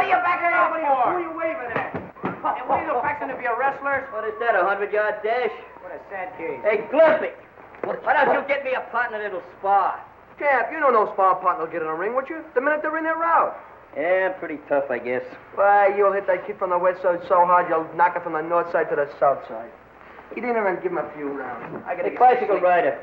What are you backing up for? Who are you waving at? Hey, what are you fixing to be a wrestler? What is that, a 100-yard dash? What a sad case. Hey, Glimpy, why don't you get me a partner that'll spar? Champ, you know no spar partner will get in a ring, would you? The minute they're in their route. Yeah, pretty tough, I guess. Why, you'll hit that kid from the west side so hard, you'll knock it from the north side to the south side. You didn't even give him a few rounds. I gotta Hey, bicycle rider,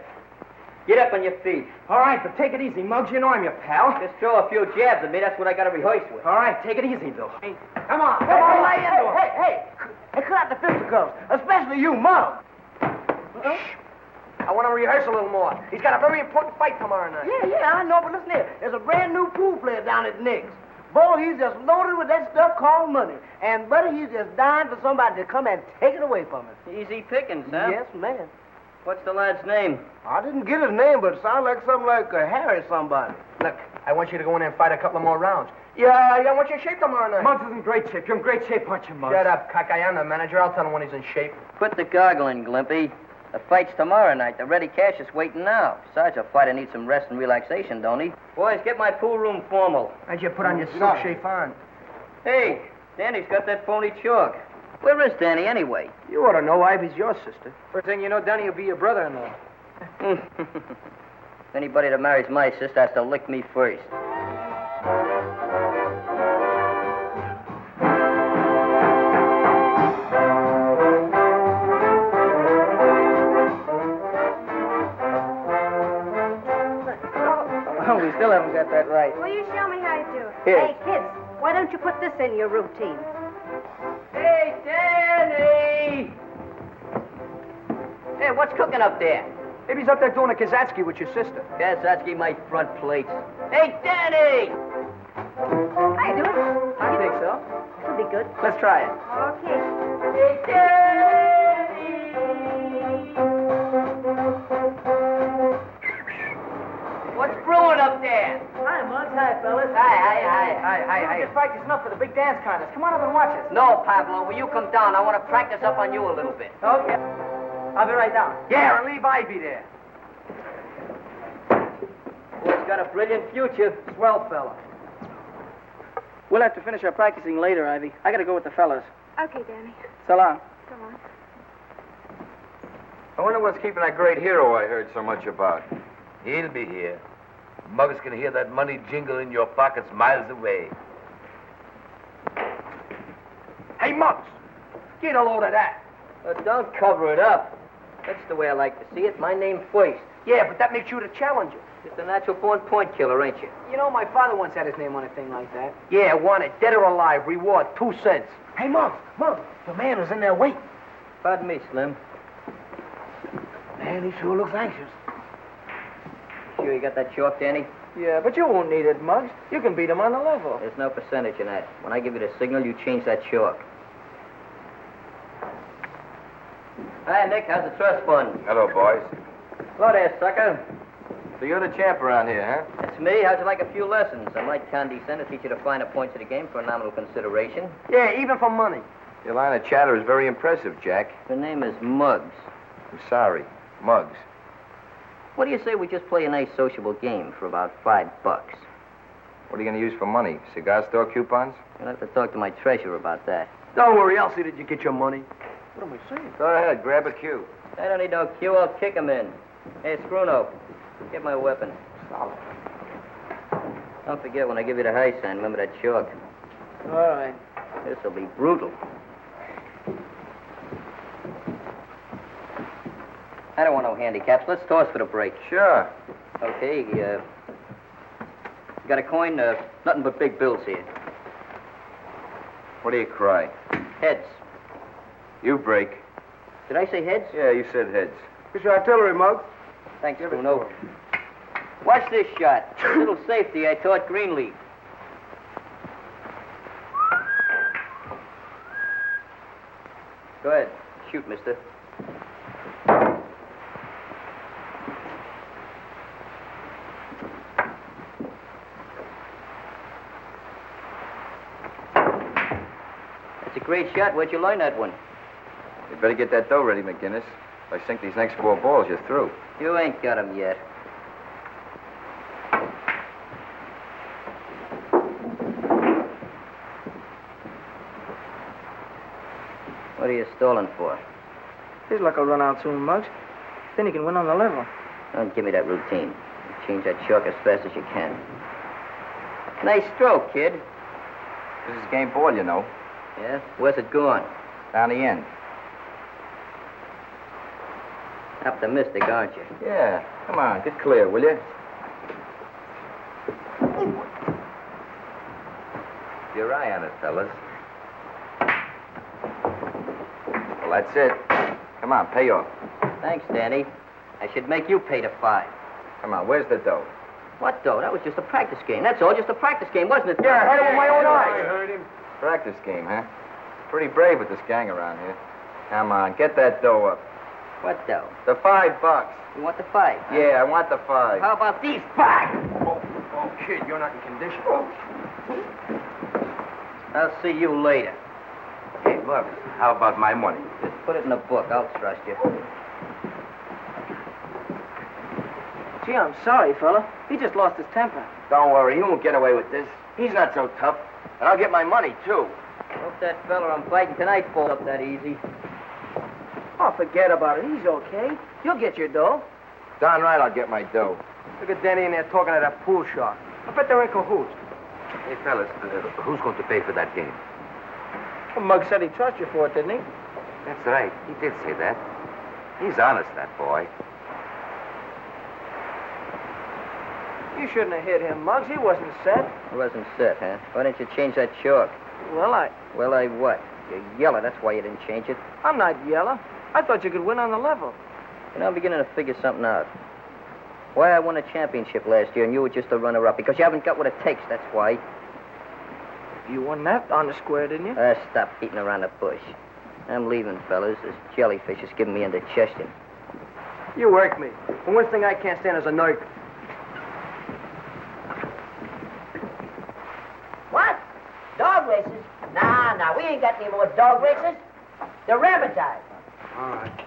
get up on your feet. All right, but take it easy, Muggs. You know I'm your pal. Just throw a few jabs at me. That's what I gotta rehearse with. All right, take it easy, Bill. Hey, come on, lay into him. Hey, cut out the fisticuffs, especially you, Muggs. I want to rehearse a little more. He's got a very important fight tomorrow night. Yeah, I know, but listen here. There's a brand new pool player down at Nick's. Boy, he's just loaded with that stuff called money. And, buddy, he's just dying for somebody to come and take it away from him. Easy pickings, huh? Yes, man. What's the lad's name? I didn't get his name, but it sounds like something like Harry somebody. Look, I want you to go in there and fight a couple of more rounds. Yeah, I want you in shape tomorrow night. Muggs is in great shape. You're in great shape, aren't you, Muggs? Shut up, cock. I am the manager. I'll tell him when he's in shape. Put the goggle in, Glimpy. The fight's tomorrow night. The ready cash is waiting now. Besides, a fighter needs some rest and relaxation, don't he? Boys, get my pool room formal. How'd you put on your silk chiffon? Hey, Danny's got that phony chalk. Where is Danny, anyway? You ought to know Ivy's your sister. First thing you know, Danny will be your brother-in-law. Anybody that marries my sister has to lick me first. We still haven't got that right. Will you show me how to do it? Here. Hey, kids, why don't you put this in your routine? Hey, Danny! Hey, what's cooking up there? Maybe he's up there doing a Kazatsky with your sister. Kazatsky, my front plates. Hey, Danny! How you doing? I think so. It'll be good. Let's try it. Okay. Hey, Danny! What's brewing up there? Hi, Muggs. Hi, fellas. Hi. We're just practicing up for the big dance contest. Come on up and watch us. No, Pablo, will you come down? I want to practice up on you a little bit. Okay. I'll be right down. Yeah, and leave Ivy there. Boy's got a brilliant future. Swell fella. We'll have to finish our practicing later, Ivy. I gotta go with the fellas. Okay, Danny. So long. Go on. I wonder what's keeping that great hero I heard so much about. He'll be here. Muggs can hear that money jingle in your pockets miles away. Hey, Muggs, get a load of that. Don't cover it up. That's the way I like to see it. My name first. Yeah, but that makes you the challenger. Just a natural-born point killer, ain't you? You know, my father once had his name on a thing like that. Yeah, want it, dead or alive. Reward, 2 cents. Hey, Muggs, the man is in there waiting. Pardon me, Slim. Man, he sure looks anxious. Sure you got that chalk, Danny? Yeah, but you won't need it, Muggs. You can beat him on the level. There's no percentage in that. When I give you the signal, you change that chalk. Hi, Nick. How's the trust fund? Hello, boys. Hello there, sucker. So you're the champ around here, huh? That's me. How'd you like a few lessons? I might condescend to teach you the finer points of the game for a nominal consideration. Yeah, even for money. Your line of chatter is very impressive, Jack. The name is Muggs. I'm sorry. Muggs. What do you say we just play a nice sociable game for about $5? What are you going to use for money? Cigar store coupons? I'll have to talk to my treasurer about that. Don't worry, I'll see that you get your money. What am I saying? Go ahead, grab a cue. I don't need no cue. I'll kick him in. Hey, Scruno, get my weapon. Solid. Don't forget, when I give you the high sign, remember that chalk. All right. This'll be brutal. I don't want no handicaps. Let's toss for the break. Sure. Okay, you got a coin? Nothing but big bills here. What do you cry? Heads. You break. Did I say heads? Yeah, you said heads. Here's your artillery, Muggs. Thanks, Bruno. Watch this shot. A little safety I taught Greenleaf. Go ahead. Shoot, mister. That's a great shot. Where'd you learn that one? You better get that dough ready, McGinnis. If I sink these next 4 balls, you're through. You ain't got 'em yet. What are you stalling for? His luck will run out soon, Muggs. Then he can win on the level. Don't give me that routine. Change that chalk as fast as you can. Nice stroke, kid. This is game ball, you know. Yeah? Where's it going? Down the end. Optimistic, aren't you? Yeah. Come on, get clear, will you? Your eye on it, fellas. Well, that's it. Come on, pay off. Thanks, Danny. I should make you pay the 5. Come on, where's the dough? What, though? That was just a practice game. That's all, just a practice game, wasn't it? Yeah, I heard it with my own eyes. I heard him. Practice game, huh? Pretty brave with this gang around here. Come on, get that dough up. What, though? The $5. You want the 5? Huh? Yeah, I want the 5. How about these 5? Oh, kid, you're not in condition. I'll see you later. Hey, look, how about my money? Just put it in a book. I'll trust you. Gee, I'm sorry, fella. He just lost his temper. Don't worry, he won't get away with this. He's not so tough. And I'll get my money, too. Hope that fella I'm fighting tonight falls up that easy. Oh, forget about it. He's okay. You'll get your dough. Darn right I'll get my dough. Look at Danny in there talking to that pool shark. I bet they're in cahoots. Hey, fellas, who's going to pay for that game? Well, Muggs said he trusts you for it, didn't he? That's right. He did say that. He's honest, that boy. You shouldn't have hit him, Muggs. He wasn't set. He wasn't set, huh? Why didn't you change that chalk? Well, Well, I what? You're yellow. That's why you didn't change it. I'm not yellow. I thought you could win on the level. You know, I'm beginning to figure something out. Why I won a championship last year and you were just a runner-up. Because you haven't got what it takes, that's why. You won that on the square, didn't you? Stop beating around the bush. I'm leaving, fellas. This jellyfish is giving me indigestion. You work me. The one thing I can't stand is a nerve. What? Dog races? Nah, we ain't got any more dog races. They're rabbitized. All right.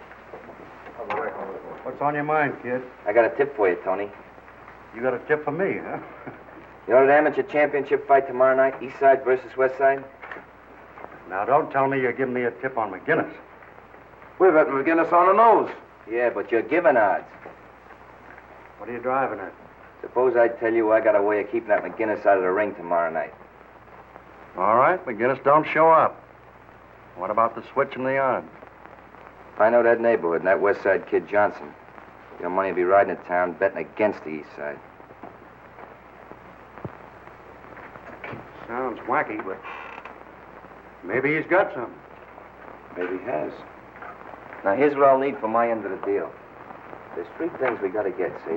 What's on your mind, kid? I got a tip for you, Tony. You got a tip for me, huh? You know that amateur championship fight tomorrow night, East Side versus West Side? Now, don't tell me you're giving me a tip on McGinnis. We've got McGinnis on the nose. Yeah, but you're giving odds. What are you driving at? Suppose I tell you I got a way of keeping that McGinnis out of the ring tomorrow night. All right, McGinnis don't show up. What about the switch in the odds? If I know that neighborhood and that West Side kid Johnson, your money will be riding to town betting against the East Side. Sounds wacky, but maybe he's got some. Maybe he has. Now, here's what I'll need for my end of the deal. There's 3 things we gotta get, see?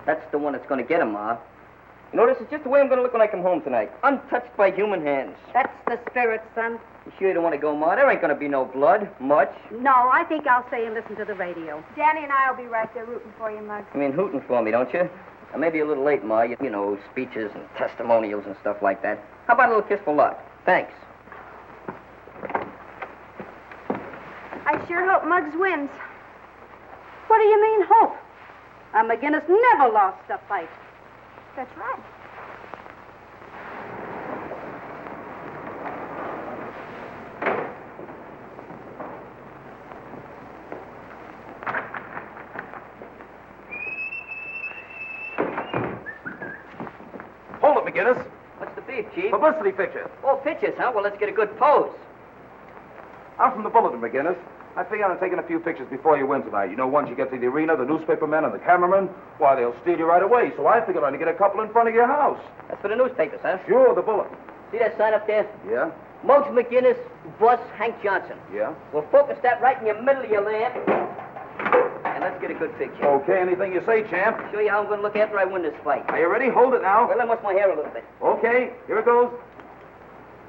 That's the one that's going to get him, Ma. You know, this is just the way I'm going to look when I come home tonight. Untouched by human hands. That's the spirit, son. You sure you don't want to go, Ma? There ain't going to be no blood. Much. No, I think I'll stay and listen to the radio. Danny and I will be right there rooting for you, Muggs. I mean, hooting for me, don't you? I may be a little late, Ma. You know, speeches and testimonials and stuff like that. How about a little kiss for luck? Thanks. I sure hope Muggs wins. What do you mean, hope? McGinnis never lost a fight. That's right. Hold it, McGinnis. What's the beef, Chief? Publicity picture. Oh, pictures, huh? Well, let's get a good pose. I'm from the Bulletin, McGinnis. I figure on taking a few pictures before you win tonight. You know, once you get to the arena, the newspapermen and the cameramen, why, they'll steal you right away. So I figured I'd get a couple in front of your house. That's for the newspapers, huh? Sure, the Bulletin. See that sign up there? Yeah? Muggs McGinnis, Bus Hank Johnson. Yeah? We'll focus that right in the middle of your lamp. And let's get a good picture. Okay, anything you say, champ. Show you how I'm going to look after I win this fight. Are you ready? Hold it now. Well, I wash my hair a little bit. Okay, here it goes.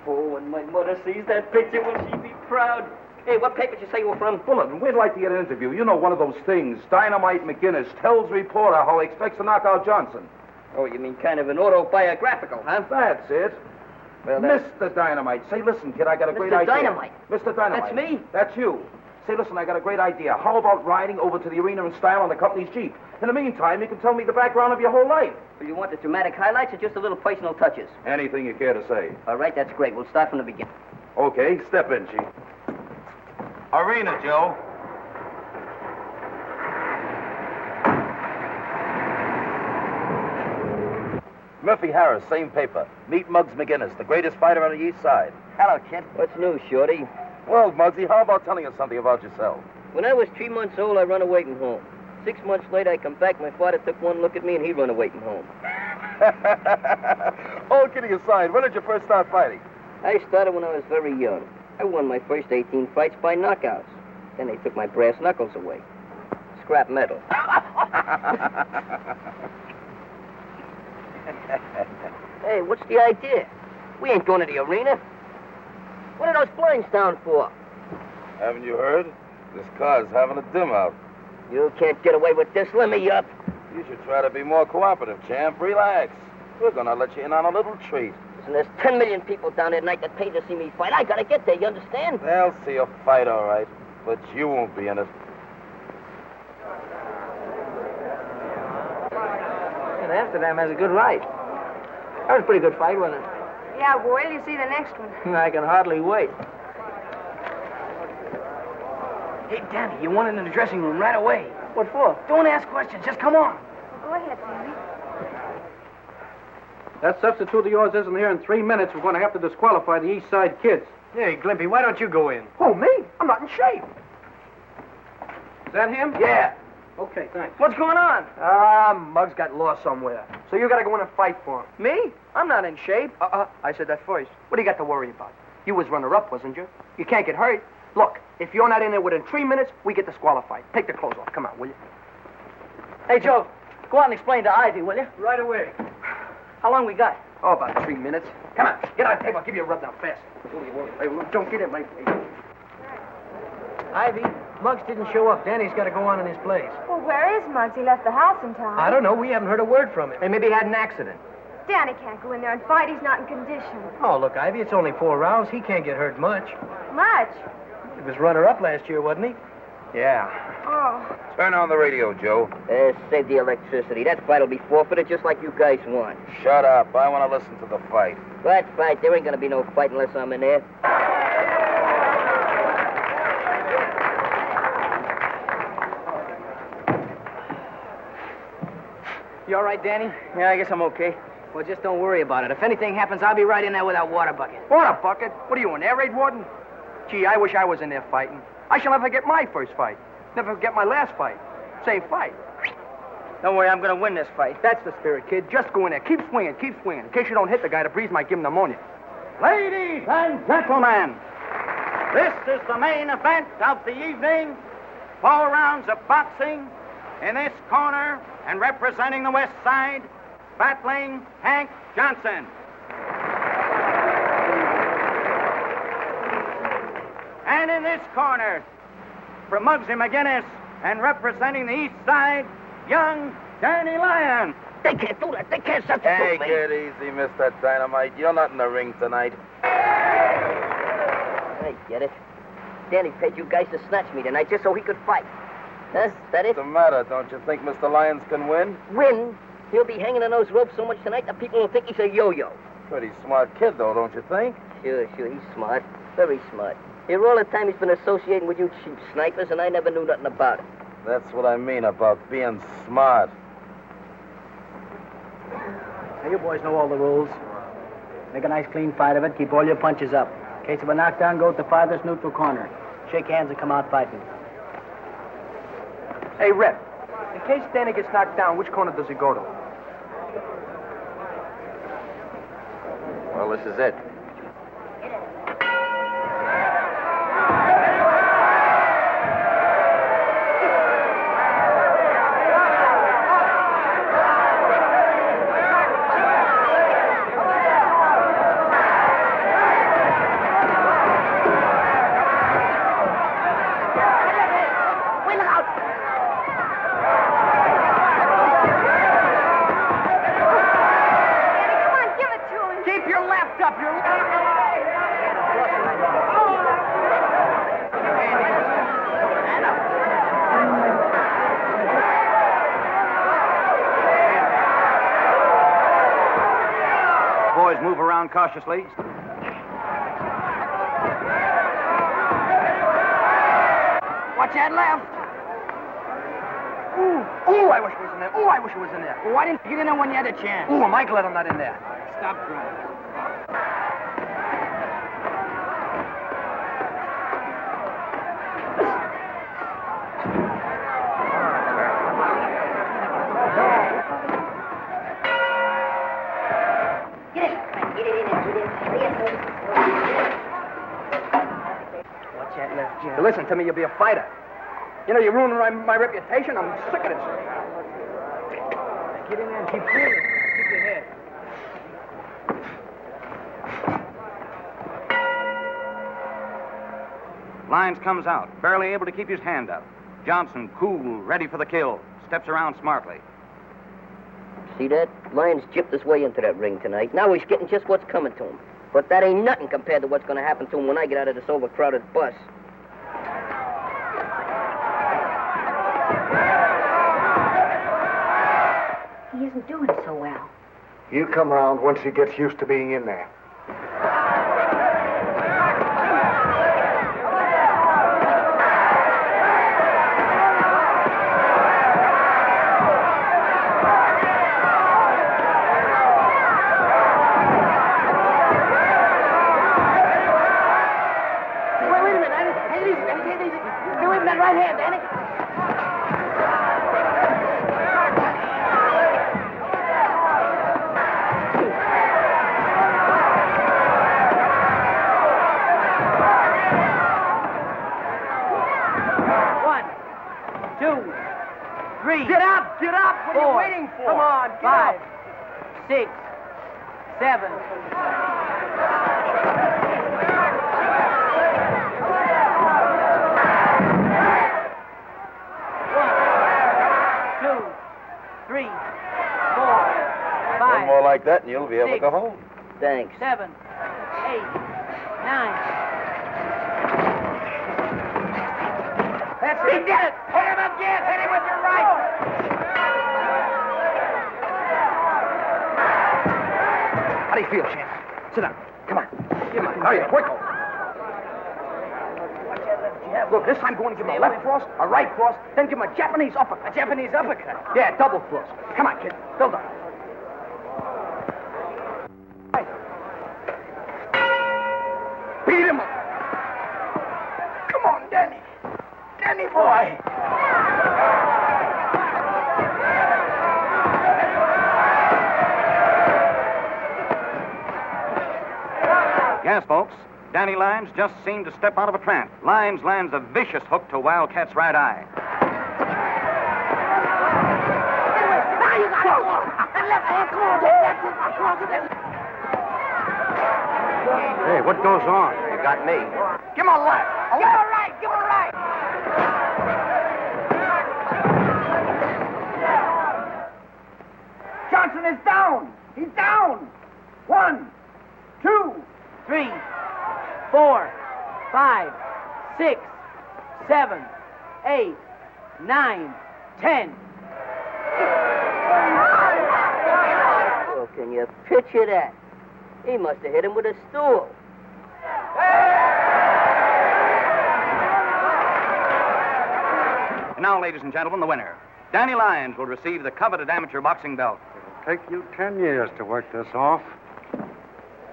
Oh, when my mother sees that picture, will she be proud? Hey, what paper did you say you were from? Bulletin, we'd like to get an interview. You know, one of those things. Dynamite McGinnis tells reporter how he expects to knock out Johnson. Oh, you mean kind of an autobiographical, huh? That's it. Well, Mr. Dynamite. Say, listen, kid, I got a great idea. Dynamite? Mr. Dynamite. That's me? That's you. Say, listen, I got a great idea. How about riding over to the arena in style on the company's Jeep? In the meantime, you can tell me the background of your whole life. Do you want the dramatic highlights or just a little personal touches? Anything you care to say. All right, that's great. We'll start from the beginning. Okay, step in, Chief. Arena, Joe. Murphy Harris, same paper. Meet Muggs McGinnis, the greatest fighter on the East Side. Hello, kid. What's new, Shorty? Well, Muggsy, how about telling us something about yourself? When I was 3 months old, I run away from home. 6 months later, I come back. My father took one look at me, and he run away from home. All kidding aside, when did you first start fighting? I started when I was very young. I won my first 18 fights by knockouts. Then they took my brass knuckles away. Scrap metal. Hey, what's the idea? We ain't going to the arena. What are those blinds down for? Haven't you heard? This car's having a dim out. You can't get away with this. Let me up. You should try to be more cooperative, champ. Relax. We're gonna let you in on a little treat. Listen, there's 10 million people down there tonight that pay to see me fight. I gotta get there, you understand? They'll see you fight, all right. But you won't be in it. And Amsterdam has a good ride. That was a pretty good fight, wasn't it? Yeah, boy, you see the next one. I can hardly wait. Hey, Danny, you want it in the dressing room right away. What for? Don't ask questions. Just come on. Go ahead, Sammy. That substitute of yours isn't here in 3 minutes. We're going to have to disqualify the East Side kids. Hey, Glimpy, why don't you go in? Who, me? I'm not in shape. Is that him? Yeah. Okay, thanks. What's going on? Muggs got lost somewhere. So you gotta go in and fight for him. Me? I'm not in shape. I said that first. What do you got to worry about? You was runner-up, wasn't you? You can't get hurt. Look, if you're not in there within 3 minutes, we get disqualified. Take the clothes off. Come on, will you? Hey, Joe, go out and explain to Ivy, will you? Right away. How long we got? Oh, about 3 minutes. Come on, get on the table. I'll give you a rub down fast. Hey, don't get in my face. Ivy, Muggs didn't show up. Danny's got to go on in his place. Well, where is Muggs? He left the house in time. I don't know. We haven't heard a word from him. Hey, maybe he had an accident. Danny can't go in there and fight. He's not in condition. Oh, look, Ivy, it's only 4 rounds. He can't get hurt much. Much? He was runner-up last year, wasn't he? Yeah. Oh. Turn on the radio, Joe. Save the electricity. That fight'll be forfeited just like you guys want. Shut up. I want to listen to the fight. What fight? There ain't gonna be no fight unless I'm in there. You all right, Danny? Yeah, I guess I'm okay. Well, just don't worry about it. If anything happens, I'll be right in there with that water bucket. Water bucket? What are you, an air raid warden? Gee, I wish I was in there fighting. I shall never get my first fight. Never get my last fight. Same fight. Don't worry, I'm going to win this fight. That's the spirit, kid. Just go in there. Keep swinging, keep swinging. In case you don't hit the guy, the breeze might give him pneumonia. Ladies and gentlemen, this is the main event of the evening. 4 rounds of boxing. In this corner, and representing the West Side, battling Hank Johnson. And in this corner, from Muggsy McGinnis, and representing the East Side, young Danny Lyons. They can't do that. They can't substitute Hey, me. get easy, Mr. Dynamite. You're not in the ring tonight. I get it. Danny paid you guys to snatch me tonight just so he could fight. Huh? That it? What's the matter? Don't you think Mr. Lyons can win? Win? He'll be hanging on those ropes so much tonight that people will think he's a yo-yo. Pretty smart kid, though, don't you think? Sure, he's smart. Very smart. Here all the time he's been associating with you cheap snipers, and I never knew nothing about it. That's what I mean about being smart. Now, you boys know all the rules. Make a nice clean fight of it. Keep all your punches up. In case of a knockdown, go to the farthest neutral corner. Shake hands and come out fighting. Hey, Rep, in case Danny gets knocked down, which corner does he go to? Well, this is it. Keep your left up, your around cautiously. Watch that left. Ooh, I wish it was in there. Ooh, I wish it was in there. Why didn't you get in there when you had a chance? Ooh, am I glad I'm not in there? Stop crying. Watch that left, Jim. Listen to me, you'll be a fighter. You know, you're ruining my reputation. I'm sick of this. Get in there and keep cool. Keep your head. Lyons comes out, barely able to keep his hand up. Johnson, cool, ready for the kill, steps around smartly. See that? Lyons gypped his way into that ring tonight. Now he's getting just what's coming to him. But that ain't nothing compared to what's going to happen to him when I get out of this overcrowded bus. He isn't doing so well. He'll come around once he gets used to being in there. Wait a minute, Danny. Take it easy, Danny. Take it easy. Stay away from that right hand, Danny. Get up! Get up! What are you waiting for? Come on, get 5, up. 6, 7. One more like that and you'll be able to 6, go home. Thanks. 7, 8, 9. That's it. He did it! Hit him again! Hit him with your right! How do you feel, champ? Sit down. Come on. Come on. Hurry up, quick. Look, this time go in and give him a left cross, a right cross, then give him a Japanese uppercut. A Japanese uppercut? Yeah, double cross. Come on, kid. Build up. Right. Beat him up. Come on, Danny. Danny boy. Yes, folks. Danny Lyons just seemed to step out of a trance. Lyons lands a vicious hook to Wildcat's right eye. Hey, what goes on? You got me. Give him a left. Give him a right. Give him a right. Johnson is down. He's down. 1, 2, 3, 4, 5, 6, 7, 8, 9, 10. Oh, can you picture that? He must have hit him with a stool. And now, ladies and gentlemen, the winner. Danny Lyons will receive the coveted amateur boxing belt. It'll take you 10 years to work this off.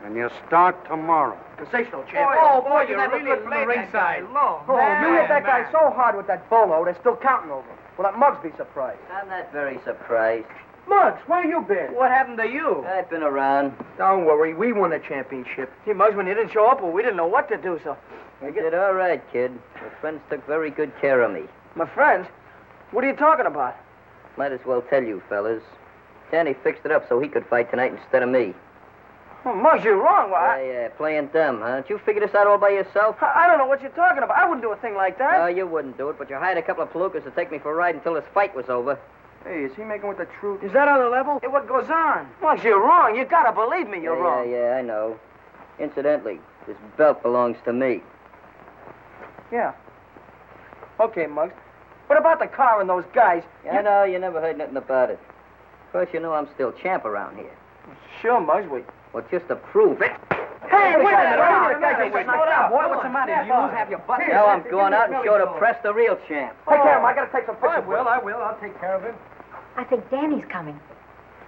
And you start tomorrow. sensational, champ. Boy, you never really put from the ringside. You hit that guy so hard with that bolo, they're still counting over him. Will that Muggs be surprised? I'm not very surprised. Muggs, where you been? What happened to you? I've been around. Don't worry, we won the championship. Gee, Muggs, when you didn't show up, well, we didn't know what to do, so... You did all right, kid. Your friends took very good care of me. My friends? What are you talking about? Might as well tell you, fellas. Danny fixed it up so he could fight tonight instead of me. Oh, Muggs, you're wrong. Well, Yeah, playing dumb, huh? Did you figure this out all by yourself? I don't know what you're talking about. I wouldn't do a thing like that. No, you wouldn't do it, but you hired a couple of palookas to take me for a ride until this fight was over. Hey, is he making with the truth? Is that on the level? Hey, what goes on? Muggs, you're wrong. You gotta believe me, you're wrong. Yeah, I know. Incidentally, this belt belongs to me. Yeah. Okay, Muggs. What about the car and those guys? I know, you never heard nothing about it. Of course, you know I'm still champ around here. Sure, Muggs. Well, just to prove it. Hey, wait a minute. Slow down, boy. What's the matter? Did you have your butt? Now I'm going out and show the press the real champ. Take care of him. I gotta take some pictures. I will. I'll take care of him. I think Danny's coming.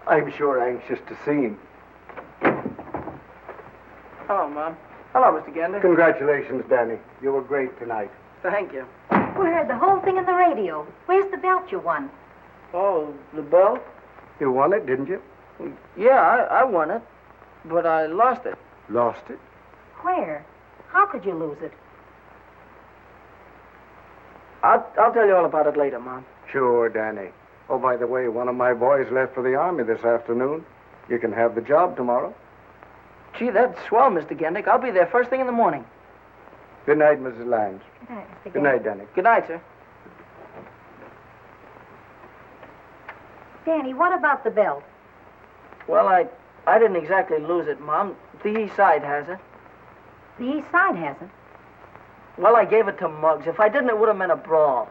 I'm sure anxious to see him. Hello, Mom. Hello, Mr. Gander. Congratulations, Danny. You were great tonight. Thank you. We heard the whole thing in the radio. Where's the belt you won? Oh, the belt? You won it, didn't you? Yeah, I won it, but I lost it. Lost it? Where? How could you lose it? I'll tell you all about it later, Mom. Sure, Danny. Oh, by the way, one of my boys left for the Army this afternoon. You can have the job tomorrow. Gee, that's swell, Mr. Gendick. I'll be there first thing in the morning. Good night, Mrs. Lyons. Good night, Mr. Good night, Danny. Good night, sir. Danny, what about the belt? Well, I didn't exactly lose it, Mom. The east side has it. The east side hasn't. Well, I gave it to Muggs. If I didn't, it would have meant a brawl.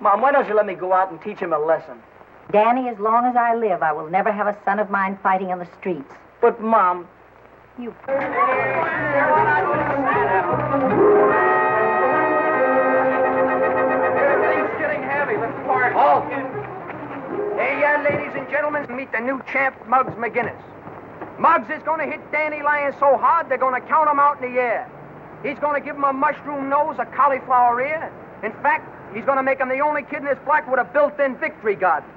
Mom, why don't you let me go out and teach him a lesson? Danny, as long as I live, I will never have a son of mine fighting in the streets. But, Mom... You... Everything's getting heavy. Let's park. Halt! Hey, ladies and gentlemen, meet the new champ, Muggs McGinnis. Muggs is going to hit Danny Lyons so hard, they're going to count him out in the air. He's going to give him a mushroom nose, a cauliflower ear. In fact, he's going to make him the only kid in this block with a built-in victory garden.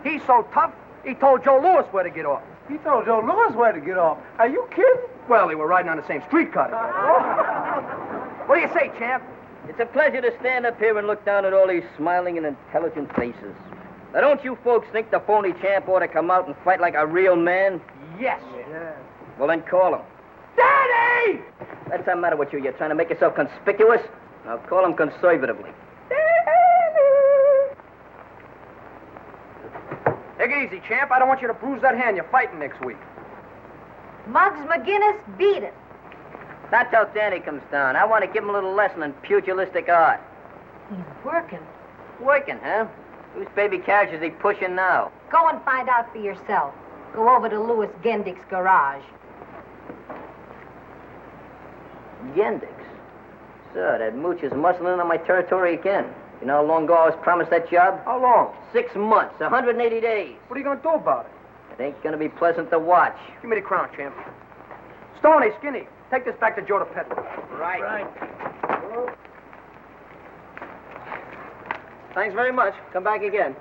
He's so tough, he told Joe Louis where to get off. He told Joe Louis where to get off. Are you kidding? Well, they were riding on the same streetcar together. What do you say, champ? It's a pleasure to stand up here and look down at all these smiling and intelligent faces. Now, don't you folks think the phony champ ought to come out and fight like a real man? Yes. Well, then call him. Danny! What's the matter with you? You're trying to make yourself conspicuous? Now, call him conservatively. Take it easy, champ. I don't want you to bruise that hand you're fighting next week. Muggs McGinnis, beat it. That's how Danny comes down. I want to give him a little lesson in pugilistic art. He's working. Working, huh? Whose baby carriage is he pushing now? Go and find out for yourself. Go over to Louis Gendick's garage. Gendix? Sir, that mooch is muscling in on my territory again. You know how long ago I was promised that job? How long? 6 months, 180 days. What are you going to do about it? It ain't going to be pleasant to watch. Give me the crown, champ. Stoney, Skinny, take this back to Joe the Peddler. Right. Thanks very much. Come back again.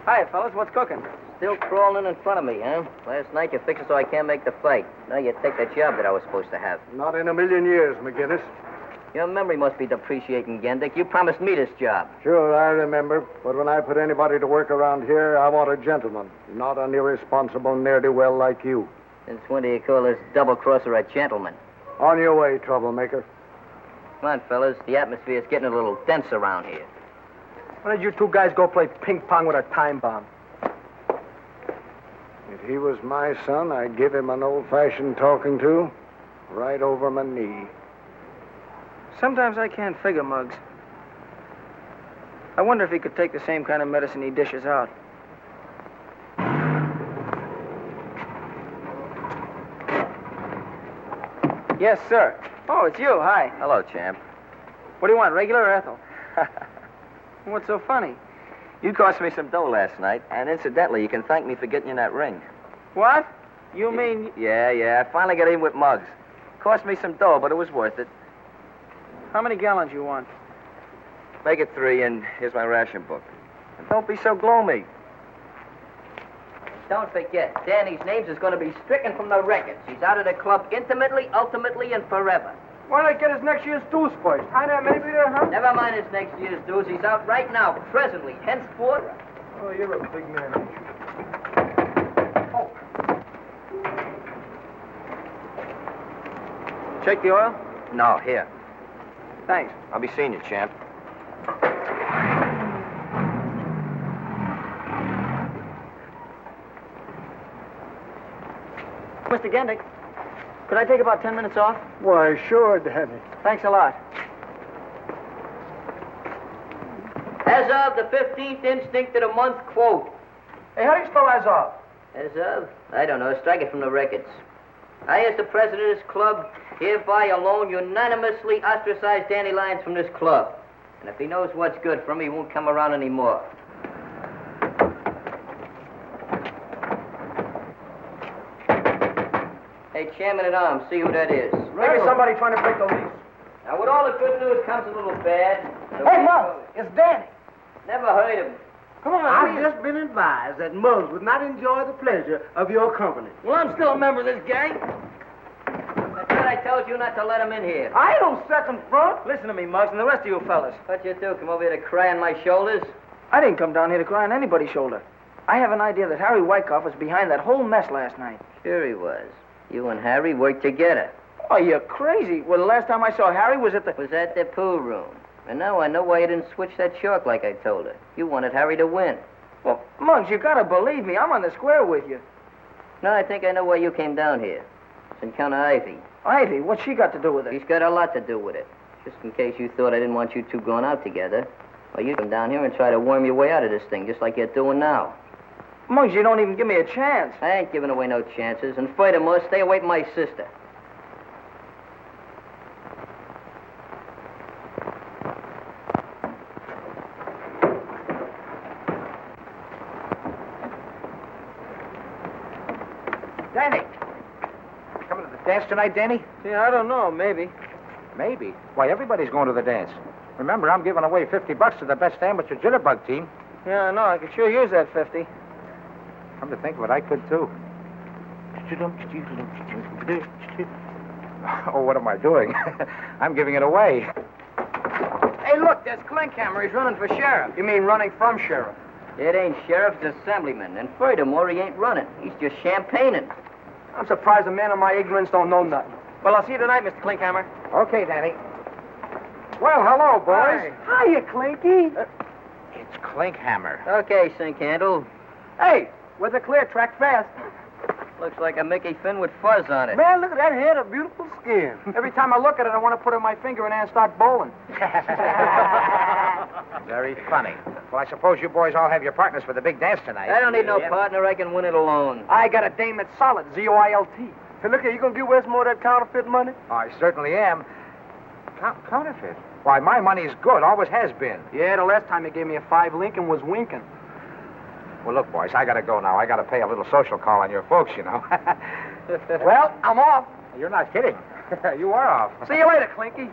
Hi, fellas. What's cooking? Still crawling in front of me, huh? Last night you fixed it so I can't make the fight. Now you take that job that I was supposed to have. Not in a million years, McGinnis. Your memory must be depreciating, Gendick. You promised me this job. Sure, I remember. But when I put anybody to work around here, I want a gentleman, not an irresponsible ne'er-do-well like you. Since when do you call this double-crosser a gentleman? On your way, troublemaker. Come on, fellas. The atmosphere is getting a little dense around here. Why don't you two guys go play ping pong with a time bomb? If he was my son, I'd give him an old-fashioned talking to right over my knee. Sometimes I can't figure, Muggs. I wonder if he could take the same kind of medicine he dishes out. Yes, sir. Oh, it's you. Hi. Hello, champ. What do you want, regular or Ethel? What's so funny? You cost me some dough last night, and incidentally, you can thank me for getting you that ring. What? You mean... Yeah. I finally got in with Muggs. Cost me some dough, but it was worth it. How many gallons you want? Make it 3, and here's my ration book. And don't be so gloomy. Don't forget, Danny's names is going to be stricken from the records. He's out of the club intimately, ultimately, and forever. Why don't I get his next year's dues first? Maybe there, huh? Never mind his next year's dues. He's out right now, presently, henceforth. Oh, you're a big man, ain't you? Oh. Check the oil? No, here. Thanks. I'll be seeing you, champ. Mr. Gendick, could I take about 10 minutes off? Why, sure, Danny. Thanks a lot. As of the 15th instinct of the month, quote. Hey, how do you spell as of? As of? I don't know. Strike it from the records. I, as the president of this club, hereby alone unanimously ostracize Danny Lyons from this club. And if he knows what's good for him, he won't come around anymore. Hey, Chairman-at-Arms, see who that is. Maybe somebody trying to break the lease. Now, with all the good news comes a little bad. Hey, Muggs, it's Danny. Never heard of him. Come on, I've just been advised that Muggs would not enjoy the pleasure of your company. Well, I'm still a member of this gang. I thought I told you not to let him in here. I don't second front. Listen to me, Muggs, and the rest of you fellas. What you do, come over here to cry on my shoulders? I didn't come down here to cry on anybody's shoulder. I have an idea that Harry Wyckoff was behind that whole mess last night. Sure he was. You and Harry worked together. Oh, you're crazy. Well, the last time I saw Harry was at the... Was at the pool room. And now I know why you didn't switch that chalk like I told her. You wanted Harry to win. Well, Muggs, you gotta believe me. I'm on the square with you. No, I think I know why you came down here. It's Encounter Ivy. Ivy? What's she got to do with it? She's got a lot to do with it. Just in case you thought I didn't want you two going out together. Well, you come down here and try to worm your way out of this thing, just like you're doing now. Muggs, you don't even give me a chance. I ain't giving away no chances. And furthermore, stay away from my sister. Danny. Coming to the dance tonight, Danny? Yeah, I don't know. Maybe. Maybe. Why, everybody's going to the dance. Remember, I'm giving away $50 to the best amateur jitterbug team. Yeah, I know. I could sure use that 50. Come to think of it, I could too. Oh, what am I doing? I'm giving it away. Hey, look, there's Klinkhammer. He's running for sheriff. You mean running from sheriff? It ain't sheriff, it's assemblyman. And furthermore, he ain't running. He's just champagning. I'm surprised a man of my ignorance don't know nothing. Well, I'll see you tonight, Mr. Klinkhammer. Okay, Danny. Well, hello, boys. Hiya, Clinky. It's Klinkhammer. Okay, sink handle. Hey, with a clear track fast. Looks like a Mickey Finn with fuzz on it. Man, look at that head of beautiful skin. Every time I look at it, I want to put in my finger in there and start bowling. Very funny. Well, I suppose you boys all have your partners for the big dance tonight. I don't need no partner. I can win it alone. I got a dame that's solid, Z-O-I-L-T. Hey, look here, you gonna give Westmore that counterfeit money? I certainly am. Counterfeit? Why, my money's good. Always has been. Yeah, the last time he gave me a 5 Lincoln was winking. Well, look, boys, I gotta go now. I gotta pay a little social call on your folks, you know. Well, I'm off. You're not kidding. You are off. See you later, Clinky.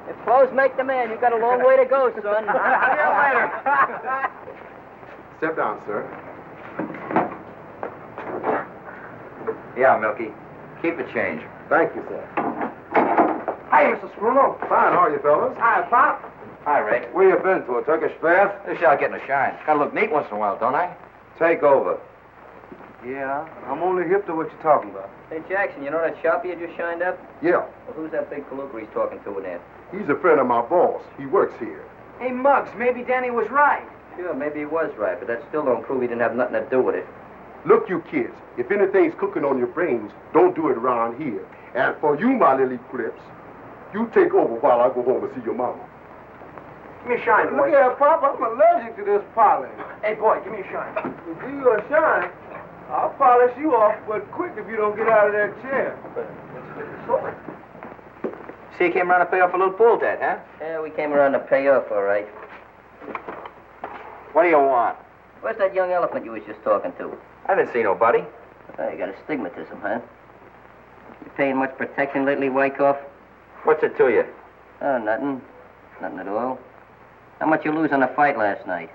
If clothes make the man, you've got a long way to go, son. See you later. Step down, sir. Yeah, Milky. Keep the change. Thank you, sir. Hi, Mr. Scruno. Fine, how are you, fellas? Hi, Pop. Hi, Rick. Where you been, to a Turkish bath? This shot getting a shine. Gotta look neat once in a while, don't I? Take over. Yeah, I'm only hip to what you're talking about. Hey, Jackson, you know that shop you just shined up? Yeah, Well, who's that big palooka he's talking to in there? he's a friend of my boss. He works here. Hey, Muggs, maybe Danny was right. Sure, maybe he was right, but that still don't prove he didn't have nothing to do with it. Look, you kids, if anything's cooking on your brains, don't do it around here. And for you, my little clips, you take over while I go home and see your mama. Give me a shine, Look boy. here, Pop, I'm allergic to this polish. Hey, boy, give me a shine. To give you a shine, I'll polish you off, but quick if you don't get out of that chair. See, you came around to pay off a little pool debt, huh? Yeah, we came around to pay off, all right. What do you want? Where's that young elephant you was just talking to? I didn't see nobody. Oh, you got astigmatism, huh? You paying much protection lately, Wyckoff? What's it to you? Oh, nothing. Nothing at all. How much you lose on the fight last night?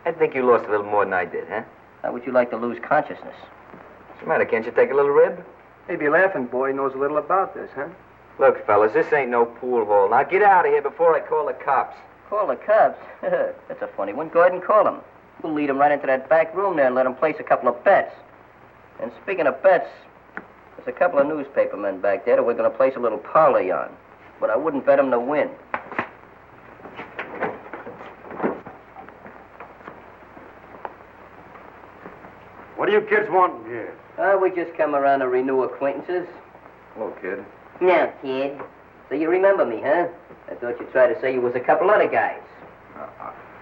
I think you lost a little more than I did, huh? How would you like to lose consciousness? What's the matter? Can't you take a little rib? Maybe Laughing Boy knows a little about this, huh? Look, fellas, this ain't no pool hall. Now get out of here before I call the cops. Call the cops? That's a funny one. Go ahead and call them. We'll lead them right into that back room there and let them place a couple of bets. And speaking of bets, there's a couple of newspaper men back there that we're going to place a little parlay on. But I wouldn't bet them to win. What do you kids want here? We just come around to renew acquaintances. Hello, kid. Now, kid. So you remember me, huh? I thought you'd try to say you was a couple other guys.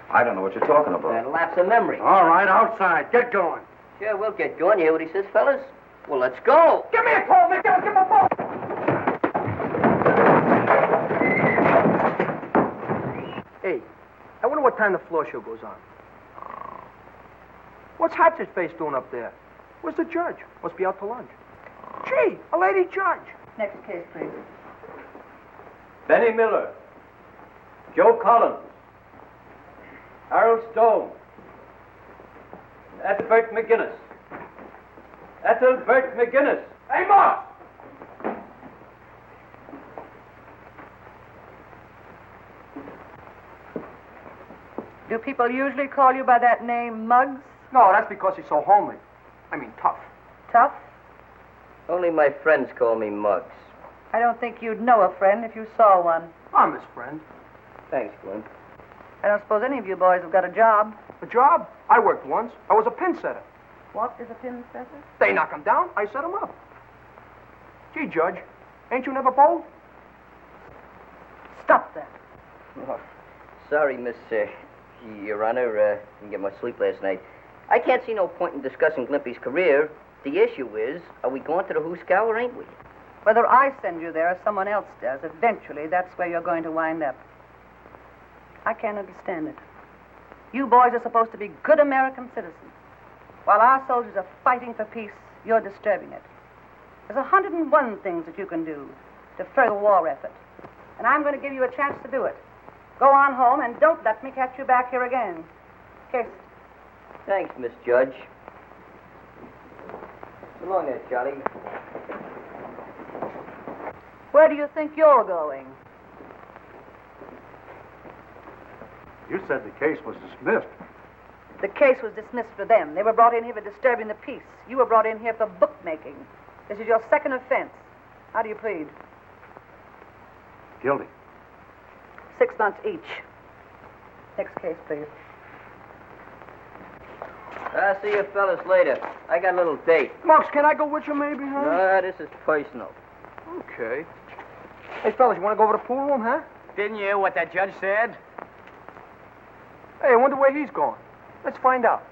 I don't know what you're talking about. That lapse of memory. All right, outside. Get going. Sure, we'll get going. You hear what he says, fellas? Well, let's go. Give me a call, McGinnis. Give me a phone. Hey, I wonder what time the floor show goes on. What's Hatchet's face doing up there? Where's the judge? Must be out to lunch. Gee, a lady judge. Next case, please. Benny Miller. Joe Collins. Harold Stone. Ethelbert McGinnis. Ethelbert McGinnis. Hey, Mark! Do people usually call you by that name, Muggs? No, that's because he's so homely. I mean, tough. Tough? Only my friends call me Muggs. I don't think you'd know a friend if you saw one. I'm his friend. Thanks, Gwen. I don't suppose any of you boys have got a job. A job? I worked once. I was a pin setter. What is a pin setter? They knock him down, I set him up. Gee, Judge, ain't you never bowled? Stop that. Oh, sorry, Miss, Your Honor. Didn't get much sleep last night. I can't see no point in discussing Glimpy's career. The issue is, are we going to the Hooskow or ain't we? Whether I send you there or someone else does, eventually that's where you're going to wind up. I can't understand it. You boys are supposed to be good American citizens. While our soldiers are fighting for peace, you're disturbing it. There's 101 things that you can do to further the war effort. And I'm going to give you a chance to do it. Go on home and don't let me catch you back here again. Kiss. Thanks, Miss Judge. So long there, Charlie. Where do you think you're going? You said the case was dismissed. The case was dismissed for them. They were brought in here for disturbing the peace. You were brought in here for bookmaking. This is your second offense. How do you plead? Guilty. 6 months each. Next case, please. I'll see you fellas later. I got a little date. Muggs, can I go with you maybe, huh? No, this is personal. Okay. Hey, fellas, you want to go over to the pool room, huh? Didn't you hear what that judge said? Hey, I wonder where he's going. Let's find out.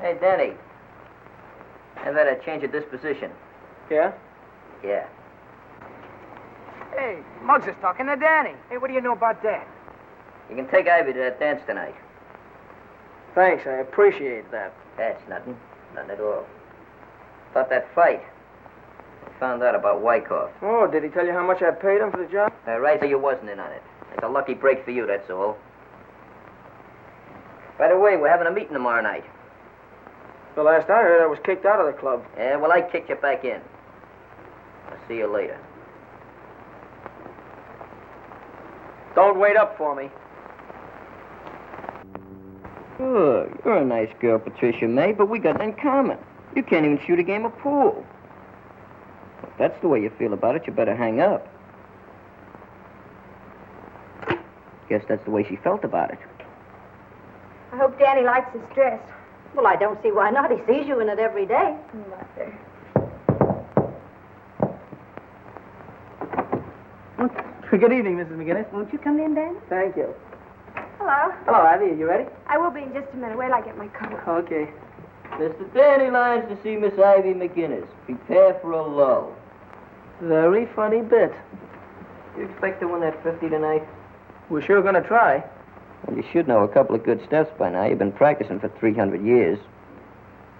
Hey, Danny. I've had a change of disposition. Yeah? Yeah. Hey, Muggs is talking to Danny. Hey, what do you know about that? You can take Ivy to that dance tonight. Thanks, I appreciate that. That's nothing. Nothing at all. About that fight. I found out about Wyckoff. Oh, did he tell you how much I paid him for the job? Right, so you wasn't in on it. It's a lucky break for you, that's all. By the way, we're having a meeting tomorrow night. The last I heard, I was kicked out of the club. Yeah, well, I kicked you back in. I'll see you later. Don't wait up for me. Good. You're a nice girl, Patricia May, but we got it in common. You can't even shoot a game of pool. If that's the way you feel about it, you better hang up. Guess that's the way she felt about it. I hope Danny likes his dress. Well, I don't see why not. He sees you in it every day. Mother. Good evening, Mrs. McGinnis. Won't you come in, Danny? Thank you. Hello. Hello, Ivy. Are you ready? I will be in just a minute. Wait till I get my coat. Okay. Mr. Danny Lyons to see Miss Ivy McGinnis. Prepare for a lull. Very funny bit. You expect to win that 50 tonight? We're sure gonna try. Well, you should know a couple of good steps by now. You've been practicing for 300 years.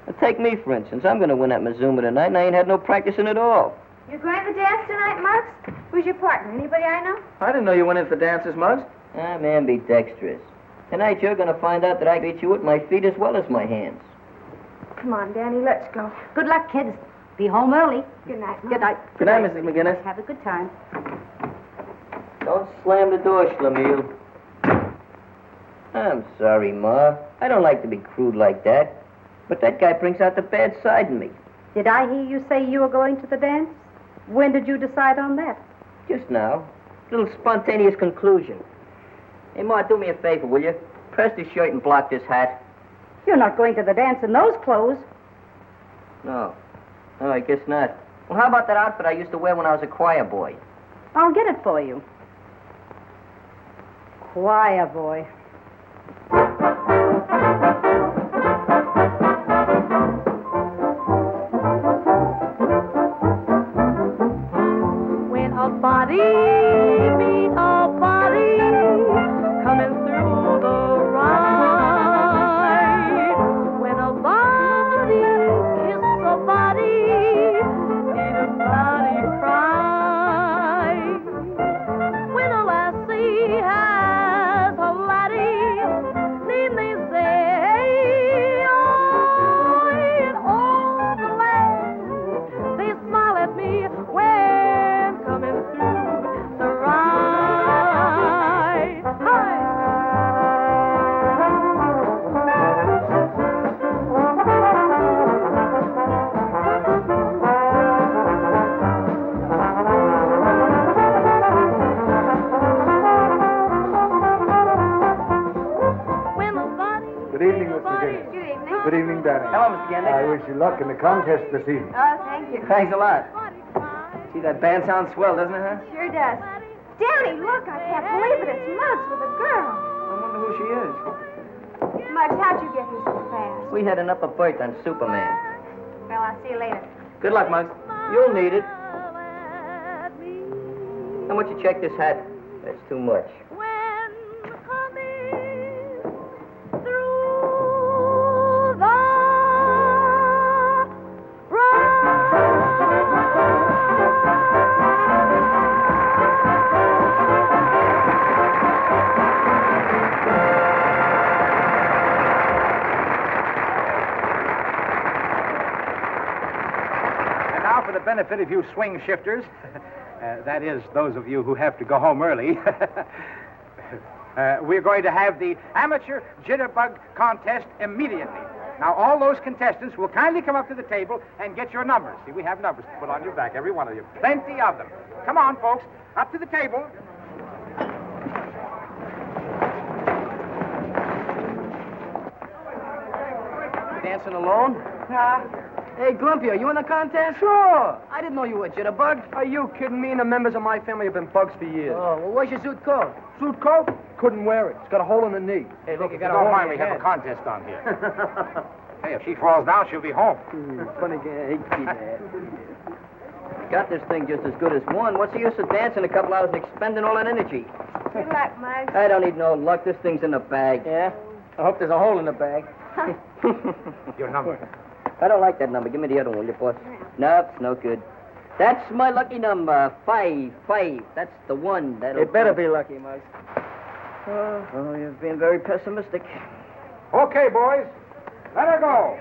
Now, take me, for instance. I'm going to win that Mazuma tonight, and I ain't had no practicing at all. You're going to the dance tonight, Muggs? Who's your partner? Anybody I know? I didn't know you went in for dances, Muggs. I'm ambidextrous. Tonight, you're going to find out that I beat you with my feet as well as my hands. Come on, Danny, let's go. Good luck, kids. Be home early. Good night, Mom. Good night. Good night, Mrs. McGinnis. Have a good time. Don't slam the door, Schlemiel. I'm sorry, Ma. I don't like to be crude like that. But that guy brings out the bad side in me. Did I hear you say you were going to the dance? When did you decide on that? Just now. Little spontaneous conclusion. Hey, Ma, do me a favor, will you? Press this shirt and block this hat. You're not going to the dance in those clothes. No. No, I guess not. Well, how about that outfit I used to wear when I was a choir boy? I'll get it for you. Choir boy. When a body meet a body coming through the ride, when a body kiss a body, need a body cry. When a lassie has a laddie, need they say, oh, in all the land, they smile at me when coming through the ride. Hi. Good evening, Mr. McGinnis. Good evening. Good evening, Danny. Hello, Mr. McGinnis. I wish you luck in the contest this evening. Oh, thank you. Thanks a lot. Gee, that band sounds swell, doesn't it, huh? Sure does. Danny, look, I can't believe it. It's Muggs with a girl. I wonder who she is. Muggs, how'd you get here so fast? We had an upper berth on Superman. Well, I'll see you later. Good luck, Muggs. You'll need it. How much you check this hat? That's too much. And now for the benefit of you swing shifters, that is, those of you who have to go home early, we're going to have the amateur jitterbug contest immediately. Now, all those contestants will kindly come up to the table and get your numbers. See, we have numbers to put on your back, every one of you. Plenty of them. Come on, folks, up to the table. Dancing alone? Hey, Glumpy, are you in the contest? Sure. I didn't know you were jitterbug. Are you kidding me? And the members of my family have been bugs for years. Oh, well, where's your suit coat? Suit coat? Couldn't wear it. It's got a hole in the knee. Hey, look, you Don't got a hole mind, in we your have a head. contest on here. Hey, if she falls down, she'll be home. Funny guy. Got this thing just as good as one. What's the use of dancing a couple hours and expending all that energy? Good luck, Muggs. I don't need no luck. This thing's in the bag. Yeah? I hope there's a hole in the bag. Your number. I don't like that number. Give me the other one, will you, boss? Nope, it's no good. That's my lucky number. 5. That's the one. That'll It better do. be lucky, Muggs. Oh, you've been very pessimistic. Okay, boys, let her go.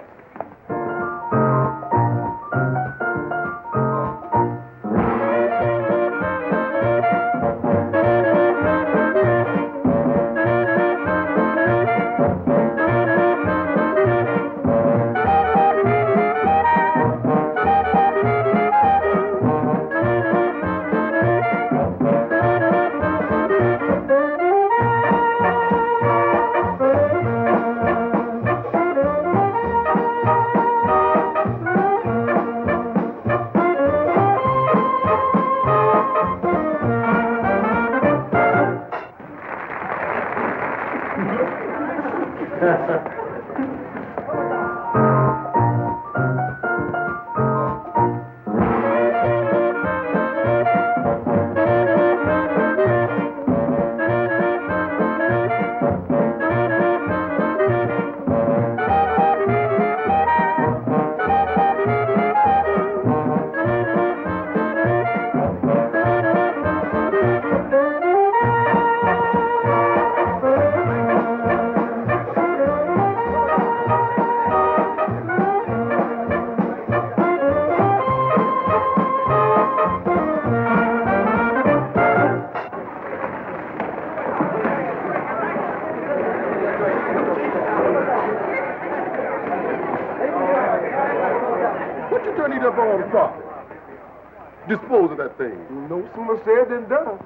dispose of that thing. No sooner said than done.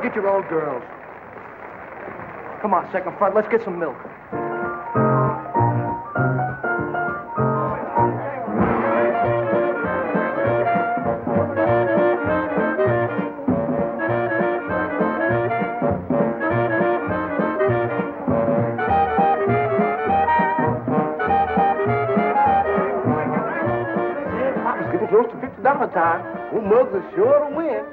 Get your old girls. Come on, second front, let's get some milk. Papa's getting close to $50 time. Old Muggs is sure to win.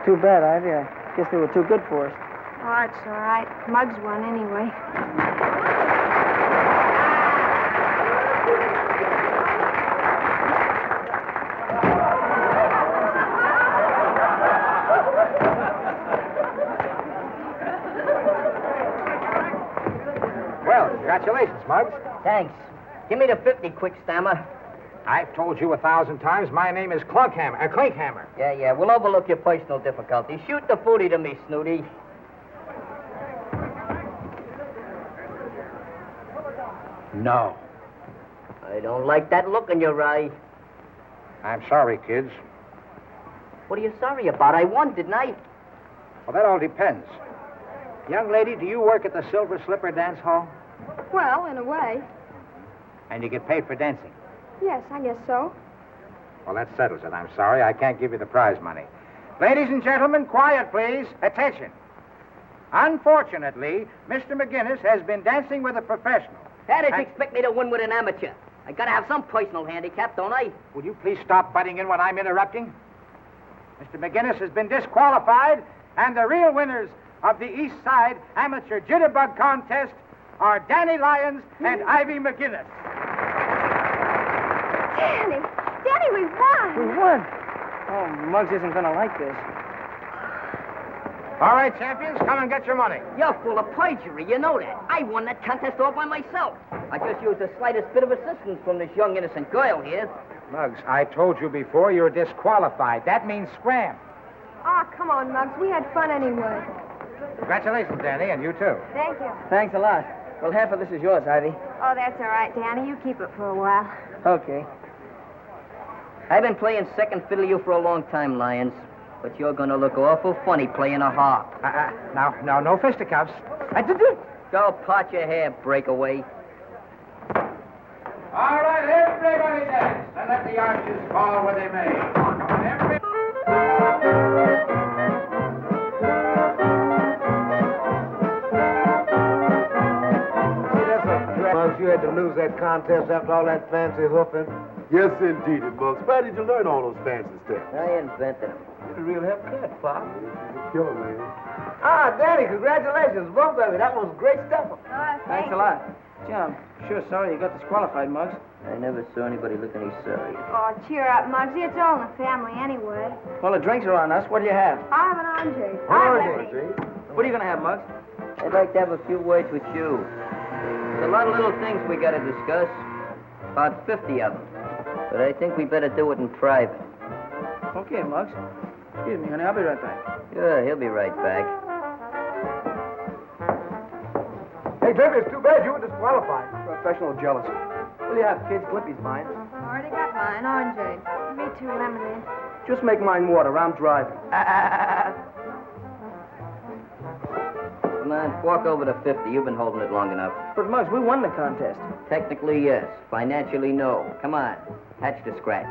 Too bad, Ivy. I guess they were too good for us. Oh, it's all right. Muggs won anyway. Well, congratulations, Muggs. Thanks. Give me the 50 quick, Stammer. I've told you 1,000 times my name is Clinkhammer. Yeah, we'll overlook your personal difficulties. Shoot the booty to me, Snooty. No. I don't like that look in your eye. I'm sorry, kids. What are you sorry about? I won, didn't I? Well, that all depends. Young lady, do you work at the Silver Slipper Dance Hall? Well, in a way. And you get paid for dancing? Yes, I guess so. Well, that settles it. I'm sorry. I can't give you the prize money. Ladies and gentlemen, quiet, please. Attention. Unfortunately, Mr. McGinnis has been dancing with a professional. How did you expect me to win with an amateur? I gotta have some personal handicap, don't I? Will you please stop butting in when I'm interrupting? Mr. McGinnis has been disqualified, and the real winners of the East Side Amateur Jitterbug Contest are Danny Lyons and Ivy McGinnis. Danny, we won. We won. Oh, Muggs isn't going to like this. All right, champions, come and get your money. You're full of perjury, you know that. I won that contest all by myself. I just used the slightest bit of assistance from this young, innocent girl here. Muggs, I told you before you're disqualified. That means scram. Oh, come on, Muggs. We had fun anyway. Congratulations, Danny, and you too. Thank you. Thanks a lot. Well, half of this is yours, Ivy. Oh, that's all right, Danny. You keep it for a while. Okay. I've been playing second fiddle to you for a long time, Lyons. But you're going to look awful funny playing a harp. Now, no fisticuffs. Go part your hair, breakaway. All right, everybody dance, and let the arches fall where they may. Come on, everybody. See, that's a drag. You had to lose that contest after all that fancy hoofing. Yes, indeed, Muggs. Where did you learn all those fancy steps? I invented them. You're a real help cut, Pop. He's a killer, man. Ah, Danny, congratulations, both of you. That was great stuff. Thanks a lot. Gee, I'm sure sorry you got disqualified, Muggs. I never saw anybody look any sorry. Oh, cheer up, Muggsy. It's all in the family anyway. Well, the drinks are on us. What do you have? I have an Andre. What are you going to have, Muggs? I'd like to have a few words with you. There's a lot of little things we got to discuss. About 50 of them. But I think we better do it in private. Okay, Muggs. Excuse me, honey. I'll be right back. Sure, he'll be right back. Hey, Jimmy, it's too bad you were disqualified. Professional jealousy. What do you have, kids? Clippy's mine. Already got mine. Orange. Me too, lemonade. Just make mine water. I'm driving. Come on, walk over to 50. You've been holding it long enough. But, Muggs, we won the contest. Technically, yes. Financially, no. Come on. Hatch the scratch.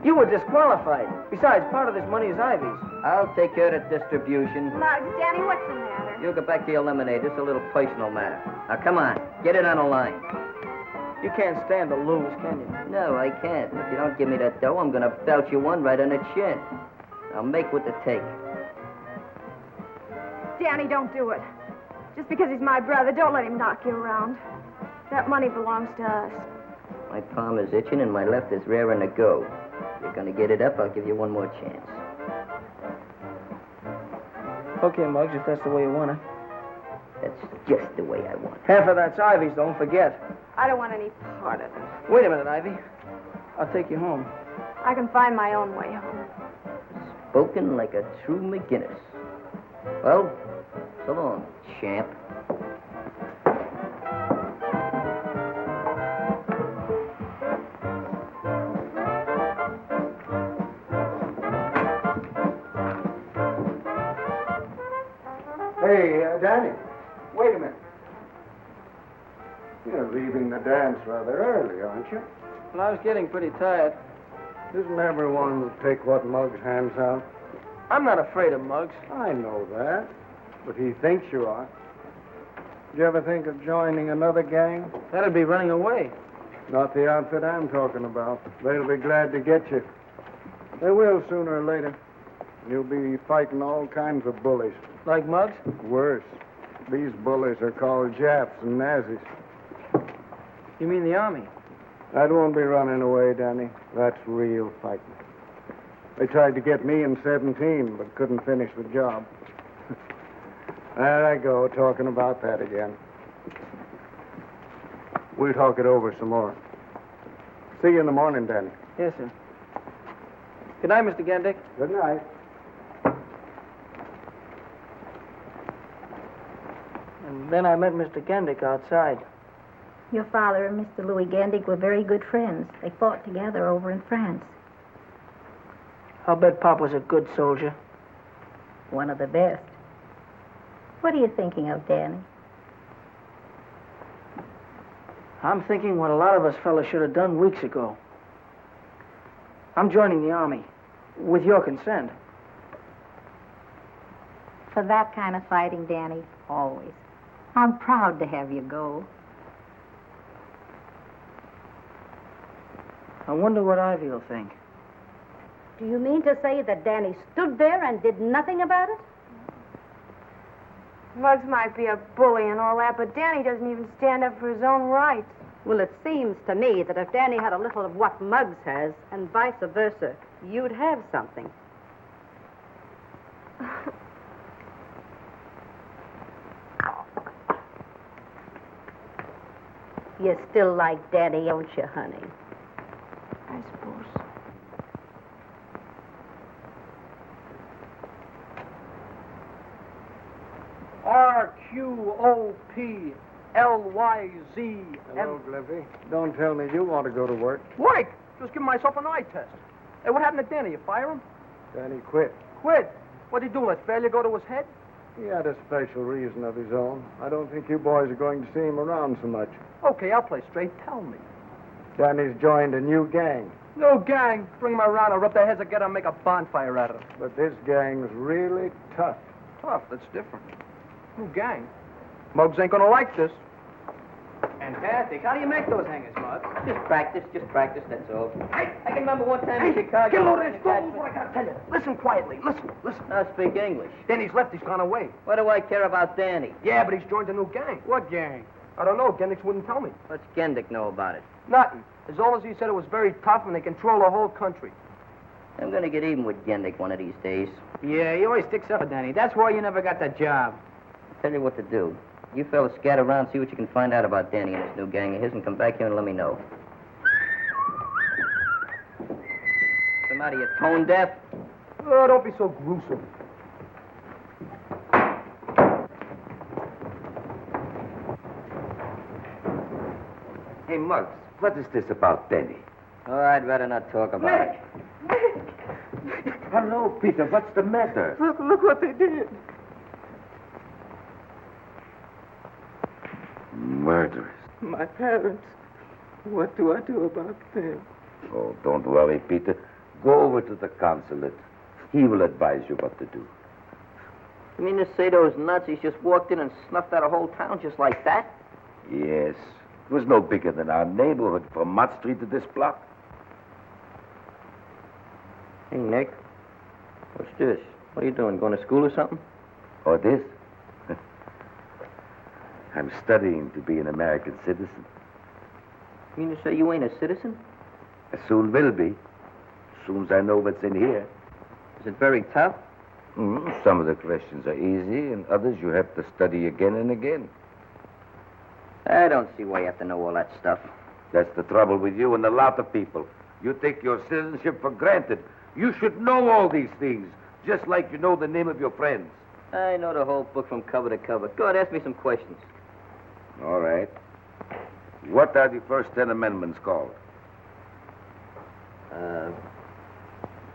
You were disqualified. Besides, part of this money is Ivy's. I'll take care of the distribution. Muggs, Danny, what's the matter? You'll get back to your lemonade. It's a little personal matter. Now, come on. Get it on the line. You can't stand to lose, can you? No, I can't. If you don't give me that dough, I'm going to belt you one right on the chin. Now, make with the take. Danny, don't do it. Just because he's my brother, don't let him knock you around. That money belongs to us. My palm is itching and my left is raring to go. If you're going to get it up, I'll give you one more chance. Okay, Muggs, if that's the way you want it. That's just the way I want it. Half of that's Ivy's, don't forget. I don't want any part of it. Wait a minute, Ivy. I'll take you home. I can find my own way home. Spoken like a true McGinnis. Well, so long, champ. Hey, Danny, wait a minute. You're leaving the dance rather early, aren't you? Well, I was getting pretty tired. Isn't everyone will take what Muggs hands out? I'm not afraid of Muggs. I know that, but he thinks you are. Do you ever think of joining another gang? That'd be running away. Not the outfit I'm talking about. They'll be glad to get you. They will sooner or later. You'll be fighting all kinds of bullies. Like Muggs? Worse. These bullies are called Japs and Nazis. You mean the Army? That won't be running away, Danny. That's real fighting. They tried to get me in 17, but couldn't finish the job. There I go, talking about that again. We'll talk it over some more. See you in the morning, Danny. Yes, sir. Good night, Mr. Gandick. Good night. And then I met Mr. Gandick outside. Your father and Mr. Louis Gandick were very good friends. They fought together over in France. I'll bet Pop was a good soldier. One of the best. What are you thinking of, Danny? I'm thinking what a lot of us fellas should have done weeks ago. I'm joining the Army, with your consent. For that kind of fighting, Danny, always. I'm proud to have you go. I wonder what Ivy will think. Do you mean to say that Danny stood there and did nothing about it? Muggs might be a bully and all that, but Danny doesn't even stand up for his own rights. Well, it seems to me that if Danny had a little of what Muggs has, and vice versa, you'd have something. You still like Daddy, don't you, honey? I suppose. RQOPLYZ. Hello, Glimpy. Don't tell me you want to go to work. Work? Just giving myself an eye test. Hey, what happened to Danny? You fire him? Danny quit. Quit? What'd he do? Let failure go to his head? He had a special reason of his own. I don't think you boys are going to see him around so much. Okay, I'll play straight. Tell me. Danny's joined a new gang. No gang. Bring him around. I'll rub their heads together and make a bonfire out of them. But this gang's really tough. Tough? That's different. New gang. Muggs ain't gonna like this. Fantastic. How do you make those hangers, Mug? Just practice, that's all. I can remember one time in Chicago. Get loaded. Don't move what I gotta tell you. Listen quietly. Listen. Now speak English. Danny's left. He's gone away. What do I care about Danny? Yeah, but he's joined a new gang. What gang? I don't know. Gendix wouldn't tell me. What's Gendick know about it? Nothing. As all as he said it was very tough and they control the whole country. I'm gonna get even with Gendick one of these days. Yeah, he always sticks up for Danny. That's why you never got that job. Tell you what to do. You fellas scatter around, see what you can find out about Danny and this new gang of his, and come back here and let me know. What's the matter, you tone deaf? Oh, don't be so gruesome. Hey, Muggs, what is this about Danny? Oh, I'd rather not talk about it. Hello, Peter. What's the matter? Look what they did. Murderers. My parents. What do I do about them? Oh, don't worry, Peter. Go over to the consulate. He will advise you what to do. You mean to say those Nazis just walked in and snuffed out a whole town just like that? Yes. It was no bigger than our neighborhood from Mott Street to this block. Hey, Nick. What's this? What are you doing? Going to school or something? Oh, this? I'm studying to be an American citizen. You mean to say you ain't a citizen? I soon will be. As soon as I know what's in here. Is it very tough? Some of the questions are easy, and others you have to study again and again. I don't see why you have to know all that stuff. That's the trouble with you and a lot of people. You take your citizenship for granted. You should know all these things, just like you know the name of your friends. I know the whole book from cover to cover. Go ahead, ask me some questions. All right. What are the first 10 amendments called?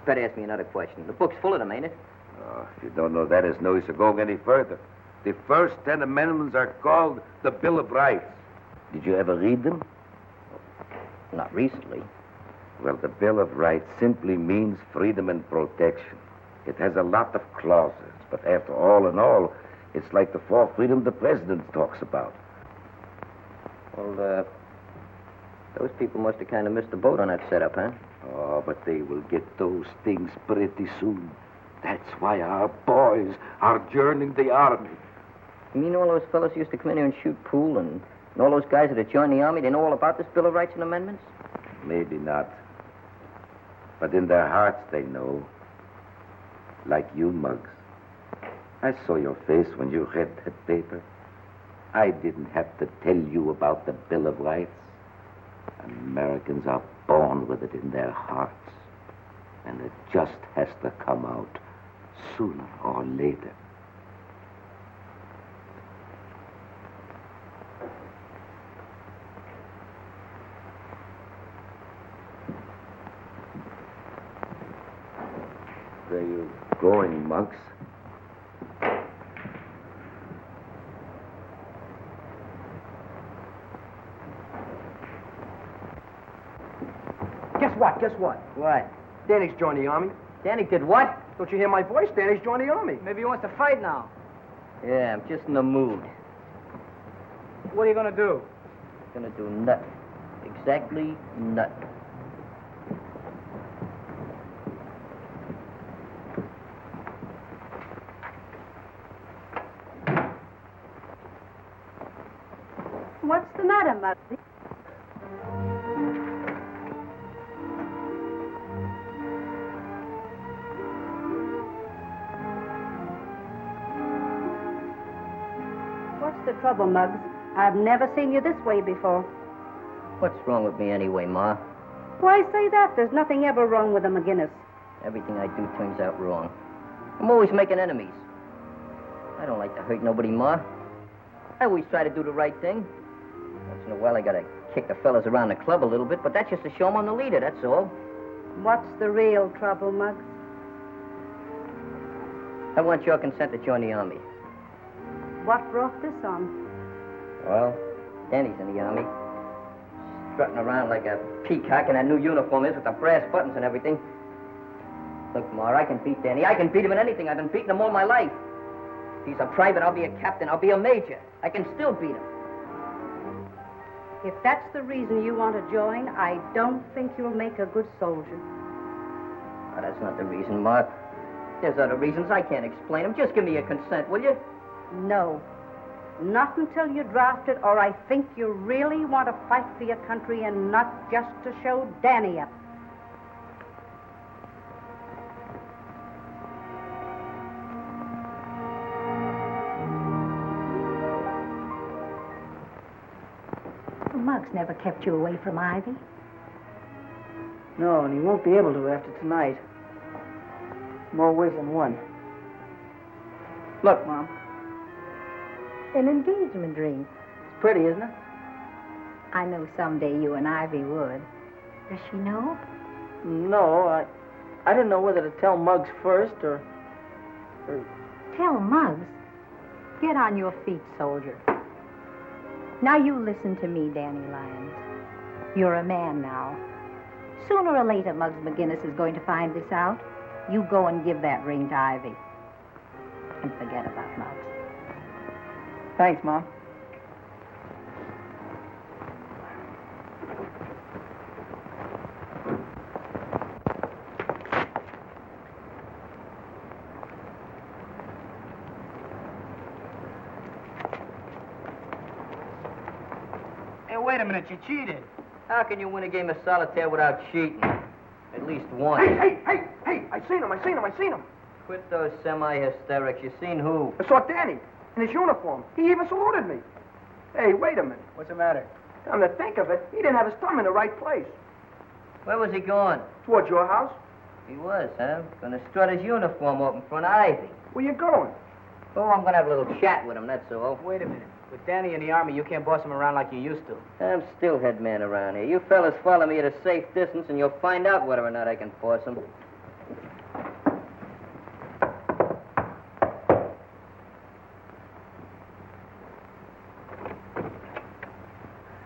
Better ask me another question. The book's full of them, ain't it? Oh, if you don't know that, it's no use of going any further. The first 10 amendments are called the Bill of Rights. Did you ever read them? Not recently. Well, the Bill of Rights simply means freedom and protection. It has a lot of clauses, but after all in all, it's like the fourth freedom the president talks about. Well, those people must have kind of missed the boat on that setup, huh? Oh, but they will get those things pretty soon. That's why our boys are joining the army. You mean all those fellas used to come in here and shoot pool, and all those guys that have joined the army, they know all about this Bill of Rights and Amendments? Maybe not. But in their hearts, they know. Like you, Muggs. I saw your face when you read that paper. I didn't have to tell you about the Bill of Rights. Americans are born with it in their hearts. And it just has to come out sooner or later. Where are you going, Muggs? Guess what? What? Danny's joined the army. Danny did what? Don't you hear my voice? Danny's joined the army. Maybe he wants to fight now. Yeah, I'm just in the mood. What are you going to do? Gonna do nothing. Exactly nothing. What's the matter, Muggsy? What's the trouble, Muggs? I've never seen you this way before. What's wrong with me anyway, Ma? Why say that? There's nothing ever wrong with a McGinnis. Everything I do turns out wrong. I'm always making enemies. I don't like to hurt nobody, Ma. I always try to do the right thing. Once in a while, I gotta kick the fellas around the club a little bit, but that's just to show 'em I'm the leader, that's all. What's the real trouble, Muggs? I want your consent to join the army. What brought this on? Well, Danny's in the army. Strutting around like a peacock in that new uniform is with the brass buttons and everything. Look, Ma, I can beat Danny. I can beat him in anything. I've been beating him all my life. If he's a private, I'll be a captain. I'll be a major. I can still beat him. If that's the reason you want to join, I don't think you'll make a good soldier. Oh, that's not the reason, Mark. There's other reasons. I can't explain them. Just give me your consent, will you? No. Not until you're drafted, or I think you really want to fight for your country and not just to show Danny up. Muggs never kept you away from Ivy. No, and he won't be able to after tonight. More ways than one. Look, Mom. An engagement ring. It's pretty, isn't it? I know someday you and Ivy would. Does she know? No, I didn't know whether to tell Muggs first or... Tell Muggs? Get on your feet, soldier. Now you listen to me, Danny Lyons. You're a man now. Sooner or later, Muggs McGinnis is going to find this out. You go and give that ring to Ivy. And forget about Muggs. Thanks, Mom. Hey, wait a minute, you cheated. How can you win a game of solitaire without cheating? At least once. Hey, I seen him. Quit those semi-hysterics. You seen who? I saw Danny in his uniform. He even saluted me. Hey, wait a minute. What's the matter? Come to think of it, he didn't have his thumb in the right place. Where was he going? Towards your house. He was, huh? Gonna strut his uniform up in front of Ivy. Where you going? Oh, I'm gonna have a little chat with him, that's all. Wait a minute. With Danny in the Army, you can't boss him around like you used to. I'm still head man around here. You fellas follow me at a safe distance, and you'll find out whether or not I can force him.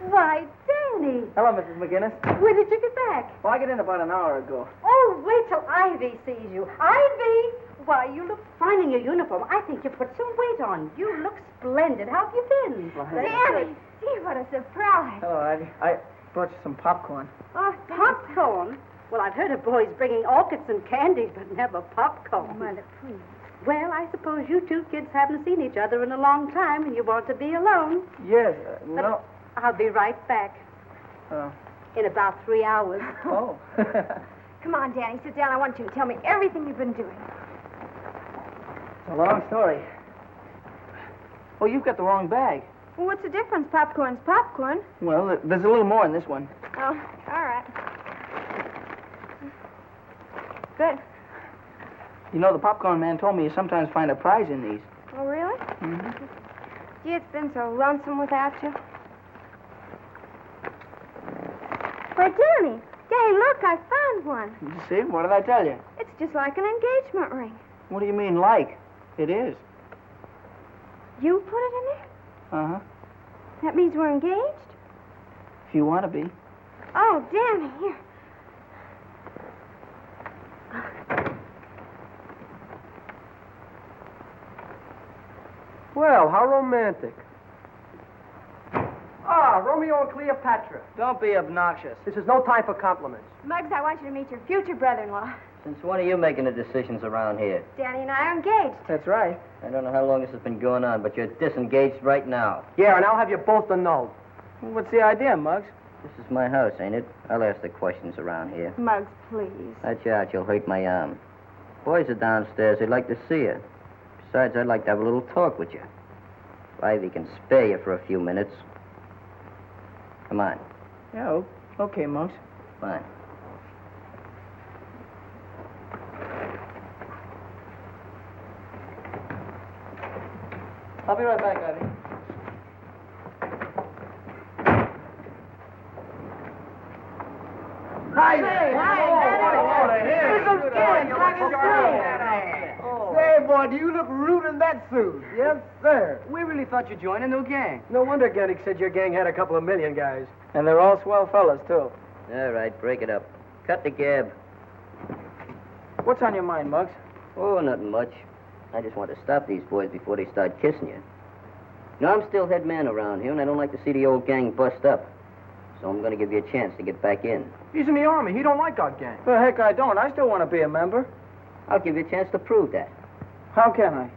Why, Danny! Hello, Mrs. McGinnis. When did you get back? Well, I got in about an hour ago. Oh, wait till Ivy sees you. Ivy! Why, you look fine in your uniform. I think you put some weight on. You look splendid. How have you been? Well, Danny! Gee, what a surprise. Hello, Ivy. I brought you some popcorn. Oh, popcorn? Well, I've heard of boys bringing orchids and candies, but never popcorn. Mother, please. Well, I suppose you two kids haven't seen each other in a long time, and you want to be alone. Yes, But no. I'll be right back. In about 3 hours. Oh. Come on, Danny, sit down. I want you to tell me everything you've been doing. It's a long story. Oh, you've got the wrong bag. Well, what's the difference? Popcorn's popcorn. Well, there's a little more in this one. Oh, all right. Good. You know, the popcorn man told me you sometimes find a prize in these. Oh, really? Mm-hmm. Gee, it's been so lonesome without you. Why, Danny, look, I found one. Did you see? What did I tell you? It's just like an engagement ring. What do you mean, like? It is. You put it in there? Uh-huh. That means we're engaged? If you want to be. Oh, Danny, here. Well, how romantic. Ah, Romeo and Cleopatra. Don't be obnoxious. This is no time for compliments. Muggs, I want you to meet your future brother-in-law. Since when are you making the decisions around here? Danny and I are engaged. That's right. I don't know how long this has been going on, but you're disengaged right now. Yeah, and I'll have you both to know. What's the idea, Muggs? This is my house, ain't it? I'll ask the questions around here. Muggs, please. Watch out, you'll hurt my arm. Boys are downstairs. They'd like to see you. Besides, I'd like to have a little talk with you. If Ivy can spare you for a few minutes. Come on. Yeah, okay, Muggs. Fine. I'll be right back, Ivy. Say, boy, do you look rude in that suit? Yes, sir. We really thought you'd join a new gang. No wonder Gennick said your gang had a couple of million guys. And they're all swell fellas, too. All right, break it up. Cut the gab. What's on your mind, Muggs? Oh, nothing much. I just want to stop these boys before they start kissing you. You know, I'm still head man around here, and I don't like to see the old gang bust up. So I'm going to give you a chance to get back in. He's in the Army. He don't like our gang. Well, heck, I don't. I still want to be a member. I'll give you a chance to prove that. How can I?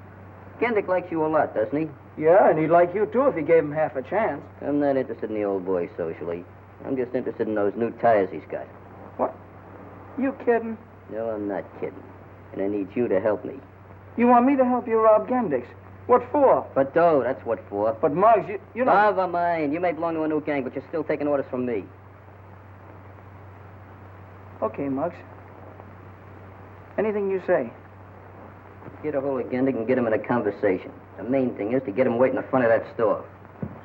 Gendick likes you a lot, doesn't he? Yeah, and he'd like you, too, if you gave him half a chance. I'm not interested in the old boy socially. I'm just interested in those new tires he's got. What? You kidding? No, I'm not kidding. And I need you to help me. You want me to help you rob Gendick's? What for? For dough, that's what for. But, Muggs, you know... Never mind. You may belong to a new gang, but you're still taking orders from me. Okay, Muggs. Anything you say. Get a hold of Gendick and get him in a conversation. The main thing is to get him waiting in front of that store.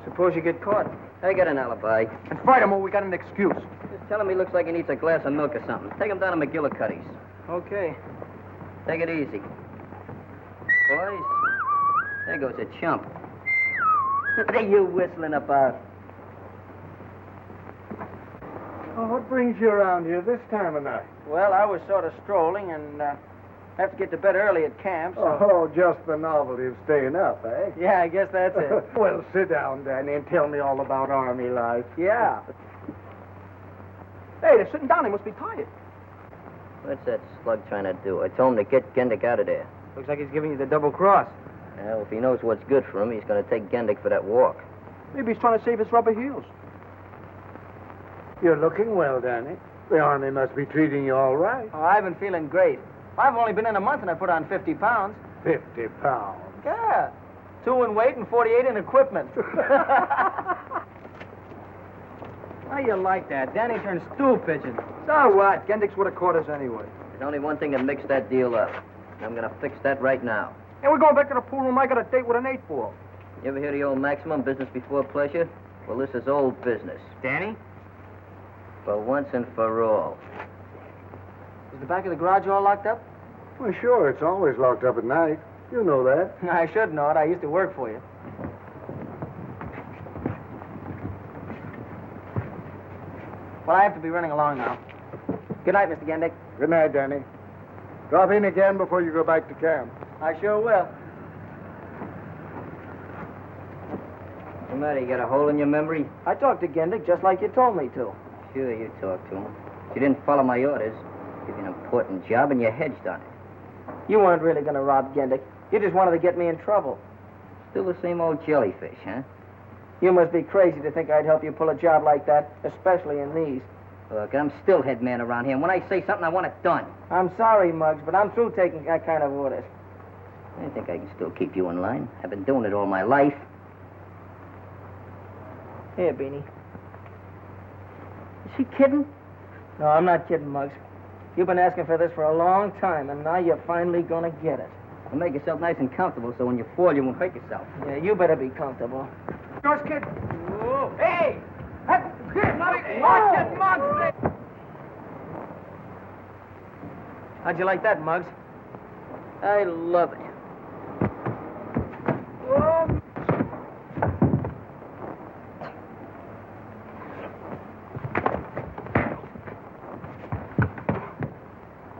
Suppose you get caught. I got an alibi. And fight him or we got an excuse. Just tell him he looks like he needs a glass of milk or something. Take him down to McGillicuddy's. Okay. Take it easy. Boys, there goes a chump. What are you whistling about? Oh, what brings you around here this time of night? Well, I was sort of strolling and have to get to bed early at camp, so... Oh, just the novelty of staying up, eh? Yeah, I guess that's it. Well, sit down, Danny, and tell me all about Army life. Yeah. Hey, they're sitting down. They must be tired. What's that slug trying to do? I told him to get Gendick out of there. Looks like he's giving you the double cross. Well, if he knows what's good for him, he's going to take Gendick for that walk. Maybe he's trying to save his rubber heels. You're looking well, Danny. The Army must be treating you all right. Oh, I've been feeling great. I've only been in a month and I put on 50 pounds. 50 pounds? Yeah. 2 in weight and 48 in equipment. How you like that? Danny turned stool pigeon. So what? Gendick's would have caught us anyway. There's only one thing that makes that deal up. I'm going to fix that right now. And we're going back to the pool room. I got a date with an 8-ball. You ever hear the old maximum, business before pleasure? Well, this is old business. Danny? For once and for all. Is the back of the garage all locked up? Well, sure. It's always locked up at night. You know that. I should know it. I used to work for you. Well, I have to be running along now. Good night, Mr. Gendick. Good night, Danny. Drop in again before you go back to camp. I sure will. What's the matter? You got a hole in your memory? I talked to Gendick just like you told me to. Sure, you talked to him. You didn't follow my orders. Give you an important job and you hedged on it. You weren't really going to rob Gendick. You just wanted to get me in trouble. Still the same old jellyfish, huh? You must be crazy to think I'd help you pull a job like that, especially in these. Look, I'm still head man around here, and when I say something, I want it done. I'm sorry, Muggs, but I'm through taking that kind of orders. I think I can still keep you in line. I've been doing it all my life. Here, Beanie. Is she kidding? No, I'm not kidding, Muggs. You've been asking for this for a long time, and now you're finally gonna get it. Well, make yourself nice and comfortable so when you fall, you won't hurt yourself. Yeah, you better be comfortable. Yours, kid. Whoa. Hey! Watch it, Muggs! How'd you like that, Muggs? I love it. Whoa.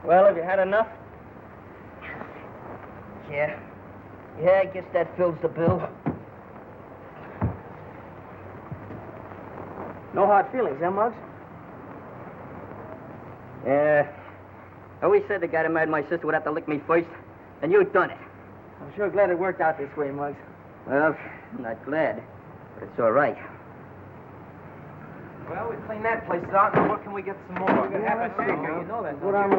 Well, have you had enough? Yeah. Yeah, I guess that fills the bill. No hard feelings, huh, Muggs? Yeah. I always said the guy that married my sister would have to lick me first, and you've done it. I'm sure glad it worked out this way, Muggs. Well, I'm not glad, but it's all right. Well, we cleaned that place out, and what can we get some more? We can have a shaker. You know that. What on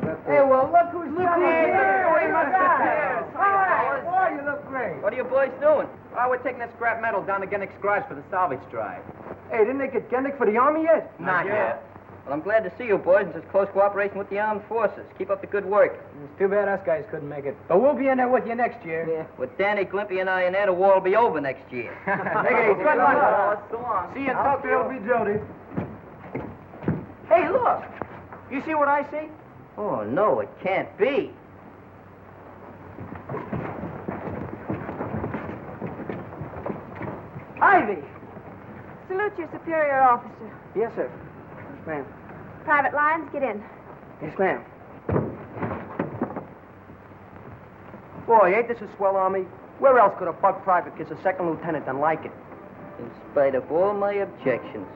that? Hey, well, look who's coming here. We must have here. Hi, boy, you look great. What are you boys doing? Oh, we're taking that scrap metal down to Gendick's garage for the salvage drive. Hey, didn't they get Gendick for the Army yet? Not yet. Well, I'm glad to see you boys in such close cooperation with the armed forces. Keep up the good work. It's too bad us guys couldn't make it. But we'll be in there with you next year. Yeah. With Danny, Glimpy, and I in there, the war will be over next year. Take it easy. Good luck, fellas. So long. See you in Tokyo. Be Jody. Hey, look. You see what I see? Oh, no, it can't be. Ivy! Salute your superior officer. Yes, sir. Yes, ma'am. Private Lyons, get in. Yes, ma'am. Boy, ain't this a swell Army? Where else could a buck private kiss a second lieutenant and like it? In spite of all my objections.